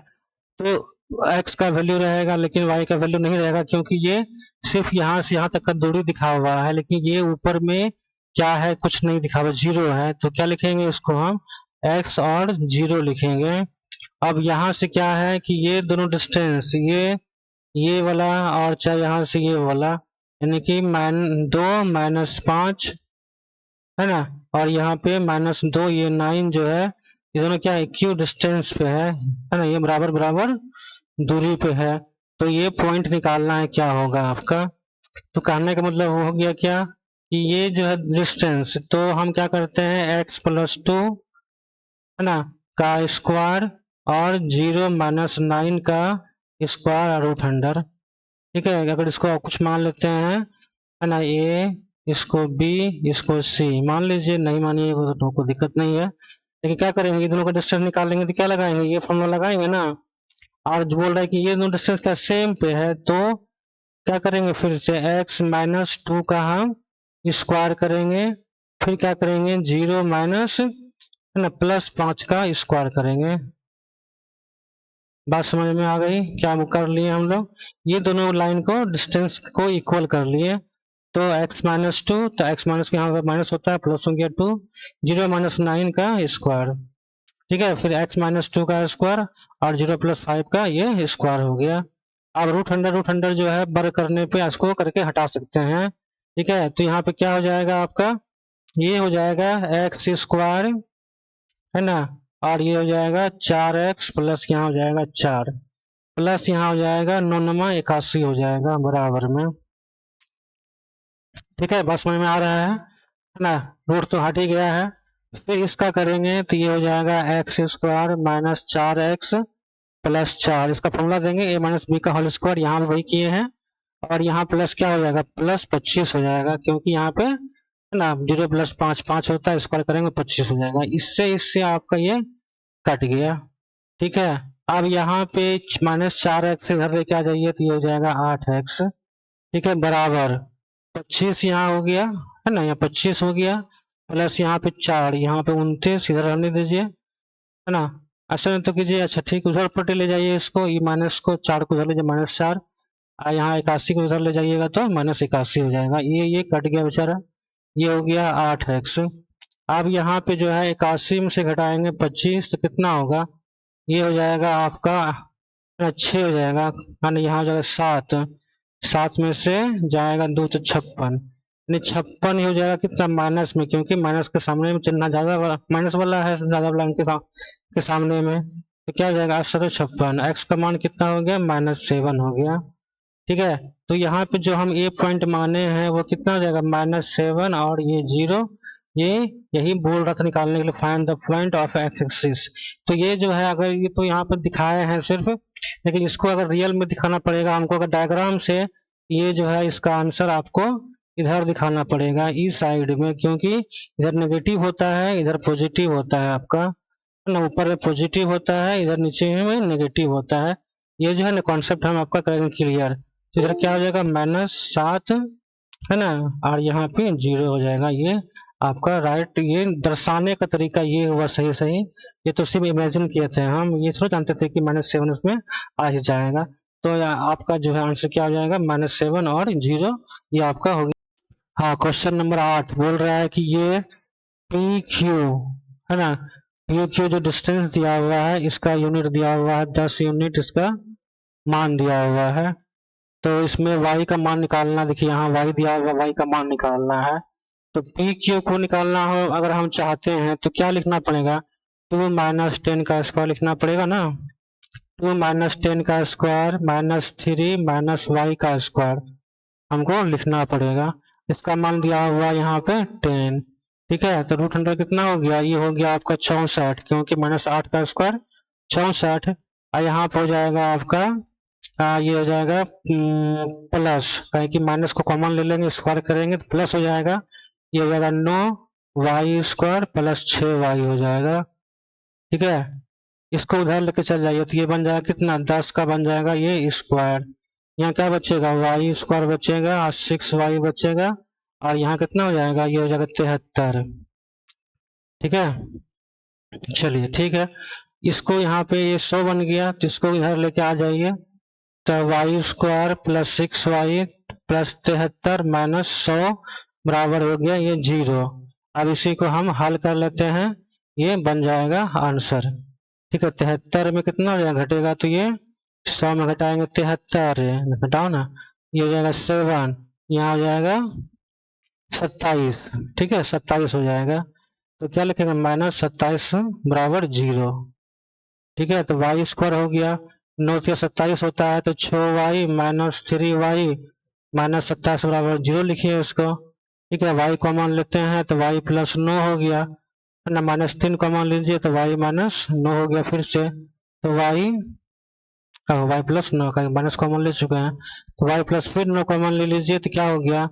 तो एक्स का वैल्यू रहेगा लेकिन वाई का वैल्यू नहीं रहेगा, क्योंकि ये सिर्फ यहाँ से यहाँ तक का दूरी दिखा हुआ है, लेकिन ये ऊपर में क्या है, कुछ नहीं दिखा हुआ, 0 है। तो क्या लिखेंगे इसको हम, x और 0 लिखेंगे। अब यहाँ से क्या है कि ये दोनों डिस्टेंस, ये वाला और चाहे यहाँ से ये वाला, यानी कि 2 माइनस 5 है ना, और यहाँ पे -2, ये 9 जो है, ये दोनों क्या है इक्यू डिस्टेंस पे है ना, ये बराबर बराबर दूरी पे है। तो ये पॉइंट निकालना है, क्या होगा आपका। तो कहने का मतलब हो गया क्या कि ये जो है डिस्टेंस, तो हम क्या करते हैं x + 2 है ना का स्क्वायर और 0 माइनस 9 का स्क्वायर रूट अंडर। ठीक है, अगर इसको कुछ मान लेते हैं है ना, ए, इसको बी, इसको सी मान लीजिए, नहीं मानिए तो कोई दिक्कत नहीं है, लेकिन क्या करेंगे, ये दोनों का डिस्टेंस निकालेंगे तो क्या लगाएंगे, ये फॉर्मूला लगाएंगे ना। और जो बोल रहा है कि ये दोनों डिस्टेंस का सेम पे है, तो क्या करेंगे, फिर से x - 2 का हम स्क्वायर करेंगे, फिर क्या करेंगे 0 माइनस है ना +5 का स्क्वायर करेंगे। बात समझ में आ गई, क्या कर लिए हम लोग, ये दोनों लाइन को डिस्टेंस को इक्वल कर लिए। तो x - 2, तो x माइनस के यहाँ माइनस होता है, प्लस हो गया 2, 0 माइनस 9 का स्क्वायर। ठीक है, फिर x - 2 का स्क्वायर और 0 + 5 का ये स्क्वायर हो गया। अब रूट अंडर जो है बर करने पे इसको करके हटा सकते हैं। ठीक है, तो यहाँ पे क्या हो जाएगा आपका, ये हो जाएगा x² है ना, और ये हो जाएगा 4x प्लस यहाँ हो जाएगा 4 प्लस यहाँ हो जाएगा 9 × 81 हो जाएगा बराबर में। ठीक है, बस समझ में आ रहा है ना, रूट तो हट ही गया है। फिर इसका करेंगे तो ये हो जाएगा x² - 4x + 4, इसका फॉर्मूला देंगे a - b का होल स्क्वायर, यहाँ पे वही किए हैं, और यहाँ प्लस क्या हो जाएगा, +25 हो जाएगा, क्योंकि यहाँ पे है ना 0 + 5 5 होता है, स्क्वायर करेंगे 25 हो जाएगा। इससे आपका ये कट गया। ठीक है, अब यहाँ पे -4x इधर लेके आ जाइए, तो ये हो जाएगा 8x। ठीक है, बराबर 25 यहाँ हो गया है ना, यहाँ 25 हो गया, प्लस यहाँ पे 4, यहाँ पे 29, इधर रहने दीजिए है ना। ऐसा नहीं तो कीजिए, अच्छा ठीक, उधर पट्टी ले जाइए इसको, ये माइनस को 4 को उधर ले जाइए -4, यहाँ 81 को उधर ले जाइएगा तो -81 हो जाएगा, ये कट गया बेचारा, ये हो गया 8x। अब यहाँ पे जो है 81 में से घटाएंगे 25 तो कितना होगा, ये हो जाएगा आपका 6 हो जाएगा, यानी यहाँ हो जाएगा 7, 7 में से जाएगा 2 तो 56, यानी 56 ही हो जाएगा कितना, माइनस में, क्योंकि माइनस के सामने में चिन्ह ज्यादा माइनस वाला है, ज्यादा वाला के सामने में, तो क्या हो जाएगा 856। एक्स का मान कितना हो गया, -7 हो गया। ठीक है, तो यहाँ पे जो हम ए पॉइंट माने हैं वो कितना हो जाएगा, -7 और ये 0, ये यही बोल रहा था निकालने के लिए, find the point of x axis. तो ये जो है, अगर ये तो यहाँ पर दिखाए हैं सिर्फ, लेकिन इसको अगर रियल में दिखाना पड़ेगा हमको, अगर डायग्राम से, ये जो है इसका आंसर आपको इधर दिखाना पड़ेगा, इस साइड में, क्योंकि इधर नेगेटिव होता है, इधर पॉजिटिव होता है आपका, ना ऊपर में पॉजिटिव होता है, इधर नीचे में नेगेटिव होता है। ये जो है ना कॉन्सेप्ट हम आपका करेंगे क्लियर। तो इधर क्या हो जाएगा, -7 है ना, और यहाँ पे 0 हो जाएगा। ये आपका राइट, ये दर्शाने का तरीका ये हुआ सही सही। ये तो सिर्फ इमेजिन किए थे हम, ये थोड़ा जानते थे कि -7 उसमें आ ही जाएगा। तो आपका जो है आंसर क्या हो जाएगा, -7 और 0, ये आपका हो गया। हाँ, क्वेश्चन नंबर 8 बोल रहा है कि ये पी क्यू है ना, पी क्यू जो डिस्टेंस दिया हुआ है, इसका यूनिट दिया हुआ है 10 यूनिट, इसका मान दिया हुआ है। तो इसमें y का मान निकालना, देखिए यहाँ y दिया हुआ, y का मान निकालना है। तो पी क्यू को निकालना हो अगर हम चाहते हैं तो क्या लिखना पड़ेगा, 2 - 10 का स्क्वायर लिखना पड़ेगा ना, 2 - 10 का स्क्वायर -3 - y का स्क्वायर हमको लिखना पड़ेगा। इसका मान दिया हुआ यहाँ पे 10। ठीक है, तो √100 कितना हो गया, ये हो गया आपका 64, क्योंकि -8 का स्क्वायर 64। और यहाँ पर हो जाएगा आपका ये हो जाएगा प्लस, कहें कि माइनस को कॉमन ले लेंगे, स्क्वायर करेंगे तो प्लस हो जाएगा, ये हो जाएगा 9y² प्लस 6y हो जाएगा। ठीक है, इसको उधर लेके चल जाइए तो ये बन जाएगा कितना, 10 का बन जाएगा ये स्क्वायर। यहाँ क्या बचेगा, y² बचेगा और 6y बचेगा, और यहाँ कितना हो जाएगा, ये हो जाएगा 73। ठीक है, चलिए ठीक है, इसको यहाँ पे ये 100 बन गया, तो इसको इधर लेके आ जाइए, तो y² plus 6y plus 73 minus 100 बराबर हो गया ये 0। अब इसी को हम हल कर लेते हैं, ये बन जाएगा आंसर। ठीक है, 73 में कितना हो जाएगा, घटेगा तो ये 100 में घटाएंगे 73, घटाओ ना, ये हो जाएगा 7, यहाँ हो जाएगा 27। ठीक है, 27 हो जाएगा, तो क्या लिखेंगे, -27 बराबर 0। ठीक है, तो y² हो गया, 9 से 27 होता है, तो 6y - 3y -27 बराबर 0 लिखिए इसको। ठीक है, y कॉमन लेते हैं तो y + 9 हो गया, है ना, -3 कॉमन लीजिए तो y - 9 हो गया फिर से, तो y + 9 का माइनस कॉमन ले चुके हैं, तो y प्लस फिर 9 कॉमन ले लीजिए तो क्या हो गया,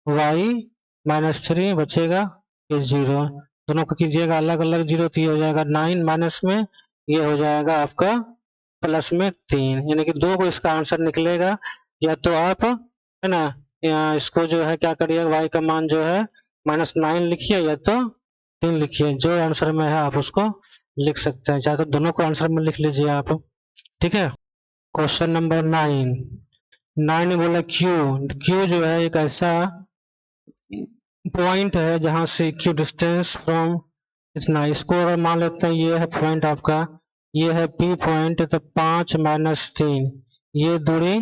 y -3 बचेगा, ये 0, दोनों को कीजिएगा अलग अलग 0, तो ये हो जाएगा 9 माइनस में, ये हो जाएगा आपका प्लस में 3, यानी कि 2 को इसका आंसर निकलेगा। या तो आप है ना, इसको जो है क्या करिएगा, y का मान जो है -9 लिखिए, या तो 3 लिखिए, जो आंसर में है आप उसको लिख सकते हैं, चाहे तो दोनों को आंसर में लिख लीजिए आप। ठीक है, क्वेश्चन नंबर 9 में बोला क्यू जो है एक ऐसा पॉइंट है जहां से क्यू डिस्टेंस फ्रॉम इतना, इसको अगर मान लेते हैं ये है पॉइंट आपका, ये है P पॉइंट, तो 5 - 3 ये दूरी,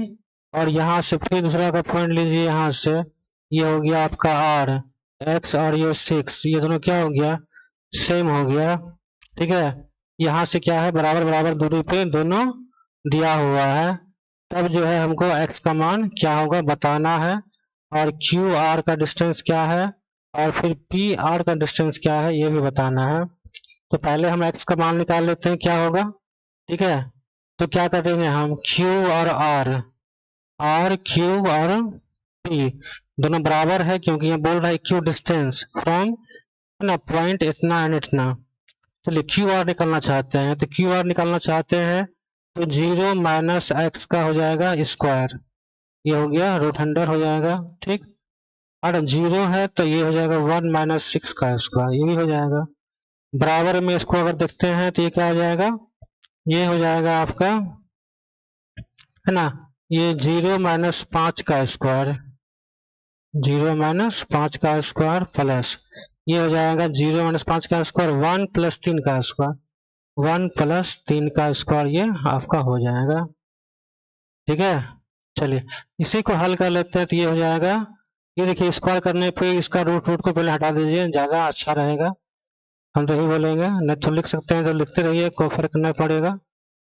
और यहाँ से फिर दूसरा का पॉइंट लीजिए, यहाँ से ये हो गया आपका R x, और ये 6, ये दोनों क्या हो गया, सेम हो गया। ठीक है, यहाँ से क्या है, बराबर बराबर दूरी पे दोनों दिया हुआ है, तब जो है हमको x का मान क्या होगा बताना है, और क्यू आर का डिस्टेंस क्या है, और फिर पी आर का डिस्टेंस क्या है ये भी बताना है। तो पहले हम x का मान निकाल लेते हैं क्या होगा। ठीक है, तो क्या करेंगे हम, q और r q और p दोनों बराबर है, क्योंकि ये बोल रहा है क्यू डिस्टेंस फ्रॉम है ना पॉइंट इतना एंड इतना। चलिए क्यू आर निकालना चाहते हैं, तो क्यू आर निकालना चाहते हैं तो 0 - x का हो जाएगा स्क्वायर, ये हो गया √100 हो जाएगा। ठीक, और 0 है तो ये हो जाएगा 1 - 6 का स्क्वायर, ये भी हो जाएगा। बराबर में इसको अगर देखते हैं तो ये क्या हो जाएगा, ये हो जाएगा आपका है ना, ये 0 - 5 का स्क्वायर, 0 - 5 का स्क्वायर प्लस ये हो जाएगा 0 माइनस 5 का स्क्वायर 1 प्लस 3 का स्क्वायर 1 प्लस 3 का स्क्वायर ये आपका हो जाएगा। ठीक है, चलिए इसी को हल कर लेते हैं। तो ये हो जाएगा, ये देखिए स्क्वायर करने पे इसका रूट रूट को पहले हटा दीजिए, ज़्यादा अच्छा रहेगा। हम तो यही बोलेंगे, नहीं तो लिख सकते हैं तो लिखते रहिए, कोई फर्क नहीं पड़ेगा।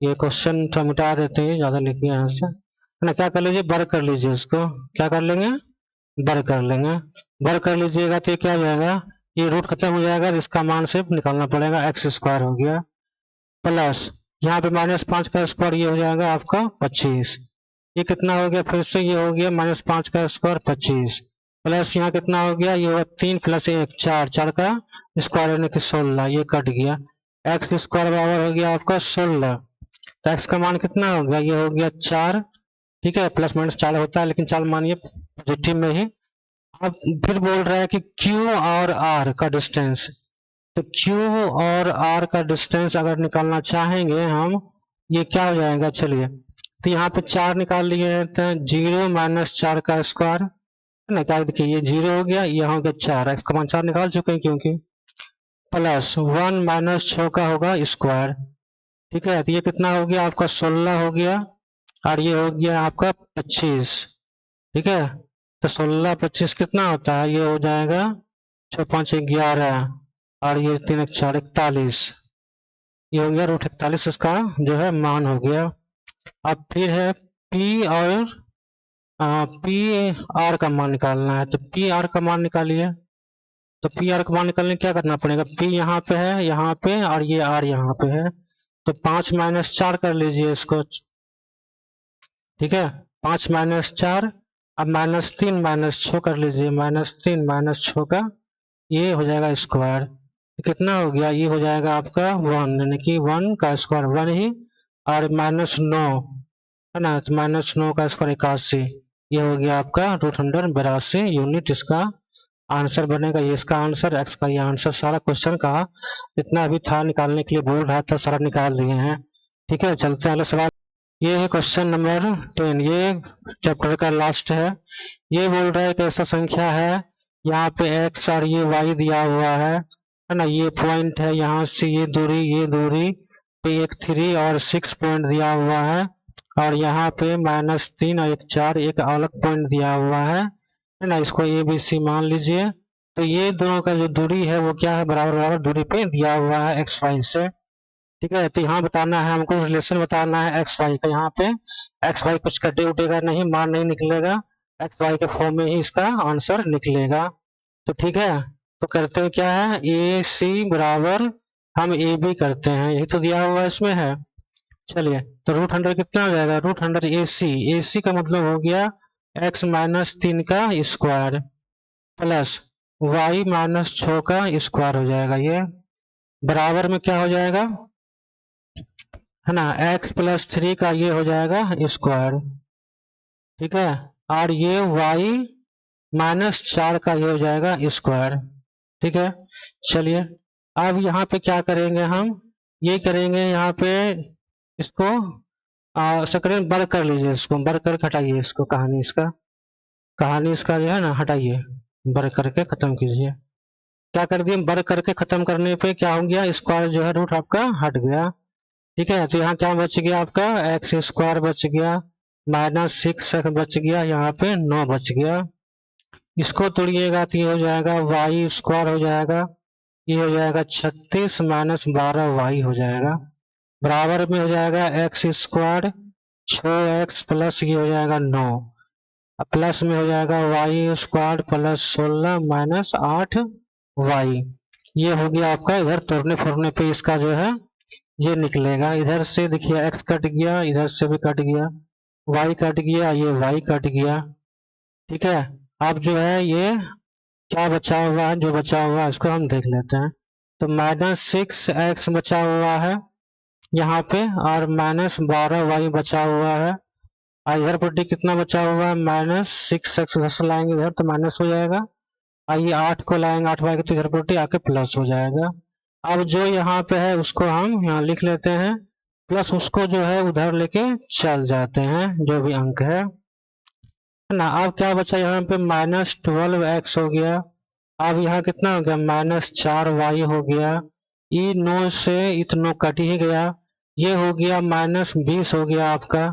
ये क्वेश्चन तो मिटा देते हैं, ज़्यादा लिखिए यहाँ से, है ना। क्या कर लीजिए, वर्क कर लीजिए इसको, क्या कर लेंगे, वर्क कर लेंगे। वर्क कर लीजिएगा तो ये क्या हो जाएगा, ये रूट खत्म हो जाएगा, इसका मान सिर्फ निकालना पड़ेगा, एक्स स्क्वायर हो गया प्लस यहाँ पे माइनस 5 का स्क्वायर, ये हो जाएगा आपका 25। ये कितना हो गया, फिर से ये हो गया माइनस 5 का स्क्वायर 25 प्लस यहाँ कितना हो गया, ये होगा 3 प्लस 1 4, 4 का स्क्वायर यानी कि 16, ये कट गया। एक्स स्क्वायर बराबर हो गया आपका 16। तो एक्स का मान कितना हो गया, ये हो गया 4। ठीक है, प्लस माइनस 4 होता है, लेकिन 4 मानिए पॉजिटिव में ही। अब फिर बोल रहा है कि Q और R का डिस्टेंस, तो Q और R का डिस्टेंस अगर निकालना चाहेंगे हम, ये क्या हो जाएगा, चलिए तो यहाँ पे 4 निकाल लिए हैं, तो 0 माइनस 4 का स्क्वायर, है ना। क्या देखिए, ये 0 हो गया, ये हो गया 4, एक्स का मान 4 निकाल चुके हैं क्योंकि, प्लस 1 माइनस 6 का होगा स्क्वायर। ठीक है, तो ये कितना हो गया आपका 16 हो गया, और ये हो गया आपका 25। ठीक है, तो 16 25 कितना होता है, ये हो जाएगा 6 5 11, और ये 3 1 4 41, ये हो गया रूट 41, इसका जो है मान हो गया। अब फिर है पी और पी आर का मान निकालना है, तो पी आर का मान निकालिए। तो पी आर का मान निकालने क्या करना पड़ेगा, पी यहाँ पे है, यहाँ पे, और ये आर यहाँ पे है, तो 5 माइनस 4 कर लीजिए इसको। ठीक है, 5 माइनस 4, अब माइनस 3 माइनस 6 कर लीजिए, माइनस 3 माइनस 6 का ये हो जाएगा स्क्वायर, कितना हो गया, ये हो जाएगा आपका 1, यानी कि 1 का स्क्वायर 1 ही, और माइनस 9, है ना, तो माइनस 9 का स्क्वायर 81, ये हो गया आपका रूट 182 यूनिट, इसका आंसर बनेगा। ये इसका आंसर, एक्स का ये आंसर, सारा क्वेश्चन का जितना भी था निकालने के लिए बोल रहा था सारा निकाल दिए हैं। ठीक है, चलते हैं अगले सवाल। ये है क्वेश्चन नंबर 10, ये चैप्टर का लास्ट है। ये बोल रहा है कि ऐसा संख्या है, यहाँ पे x और ये y दिया हुआ है ना, ये पॉइंट है, यहाँ से ये दूरी पे एक 3 और 6 पॉइंट दिया हुआ है, और यहाँ पे -3 और 1 4 एक अलग पॉइंट दिया हुआ है ना, इसको ए बी सी मान लीजिए। तो ये दोनों का जो दूरी है वो क्या है, बराबर बराबर दूरी पे दिया हुआ है एक्स वाई से। ठीक है, तो यहाँ बताना है हमको, रिलेशन बताना है एक्स वाई का। यहाँ पे एक्स वाई कुछ कटे उटेगा नहीं, मान नहीं निकलेगा, एक्स वाई के फॉर्म में ही इसका आंसर निकलेगा। तो ठीक है, तो करते हैं क्या है, ए सी बराबर हम ए बी करते हैं, यही तो दिया हुआ इसमें है। चलिए, तो रूट 100 कितना हो जाएगा, रूट 100 ए सी का मतलब हो गया एक्स माइनस 3 का स्क्वायर प्लस वाई माइनस 6 का स्क्वायर हो जाएगा, ये बराबर में क्या हो जाएगा, है ना, x प्लस 3 का ये हो जाएगा स्क्वायर। ठीक है, और ये y माइनस 4 का ये हो जाएगा स्क्वायर। ठीक है, चलिए अब यहाँ पे क्या करेंगे हम, ये करेंगे यहाँ पे इसको सकरें वर्क कर लीजिए, इसको वर्क करके हटाइए, इसको कहानी इसका जो है ना हटाइए, वर्क करके खत्म कीजिए। क्या कर दिए, वर्क करके खत्म करने पे क्या हो गया, स्क्वायर जो है रूट आपका हट गया। ठीक है, तो यहाँ क्या बच गया आपका, एक्स स्क्वायर बच गया, -6 बच गया, यहाँ पे 9 बच गया। इसको तोड़िएगा तो ये हो जाएगा वाई स्क्वायर हो जाएगा, ये हो जाएगा 36 -12 वाई हो जाएगा, बराबर में हो जाएगा एक्स स्क्वायर 6x प्लस ये हो जाएगा 9, प्लस में हो जाएगा Y square plus 16 minus 8 Y. ये हो गया आपका, इधर तोड़ने फोड़ने पे इसका जो है ये निकलेगा। इधर से देखिए x कट गया, इधर से भी कट गया, y कट गया, ये y कट गया। ठीक है, अब जो है ये क्या बचा हुआ है, जो बचा हुआ है इसको हम देख लेते हैं। तो -6x बचा हुआ है यहाँ पे, और -12y बचा हुआ है, और इधर पर कितना बचा हुआ है, -6x इधर से लाएंगे इधर तो माइनस हो जाएगा, आइए 8 को लाएंगे 8y तो इधर पर आके प्लस हो जाएगा। अब जो यहाँ पे है उसको हम यहाँ लिख लेते हैं, प्लस उसको जो है उधर लेके चल जाते हैं, जो भी अंक है ना। अब क्या बचा यहाँ पे, -12x हो गया, अब यहाँ कितना हो गया, -4y हो गया। ई 9 से इतना कट ही गया, ये हो गया -20 हो गया आपका।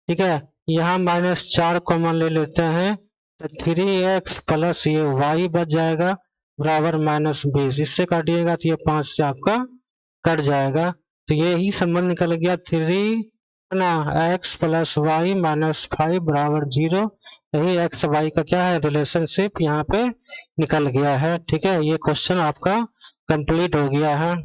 ठीक है, यहाँ -4 कॉमन ले लेते हैं तो 3x प्लस ये y बच जाएगा बराबर -20। इससे काटिएगा तो ये 5 से आपका कट जाएगा। तो यही संबंध निकल गया 3 ना x प्लस वाई -5 बराबर 0। यही x y का क्या है, रिलेशनशिप यहाँ पे निकल गया है। ठीक है, ये क्वेश्चन आपका कंप्लीट हो गया है।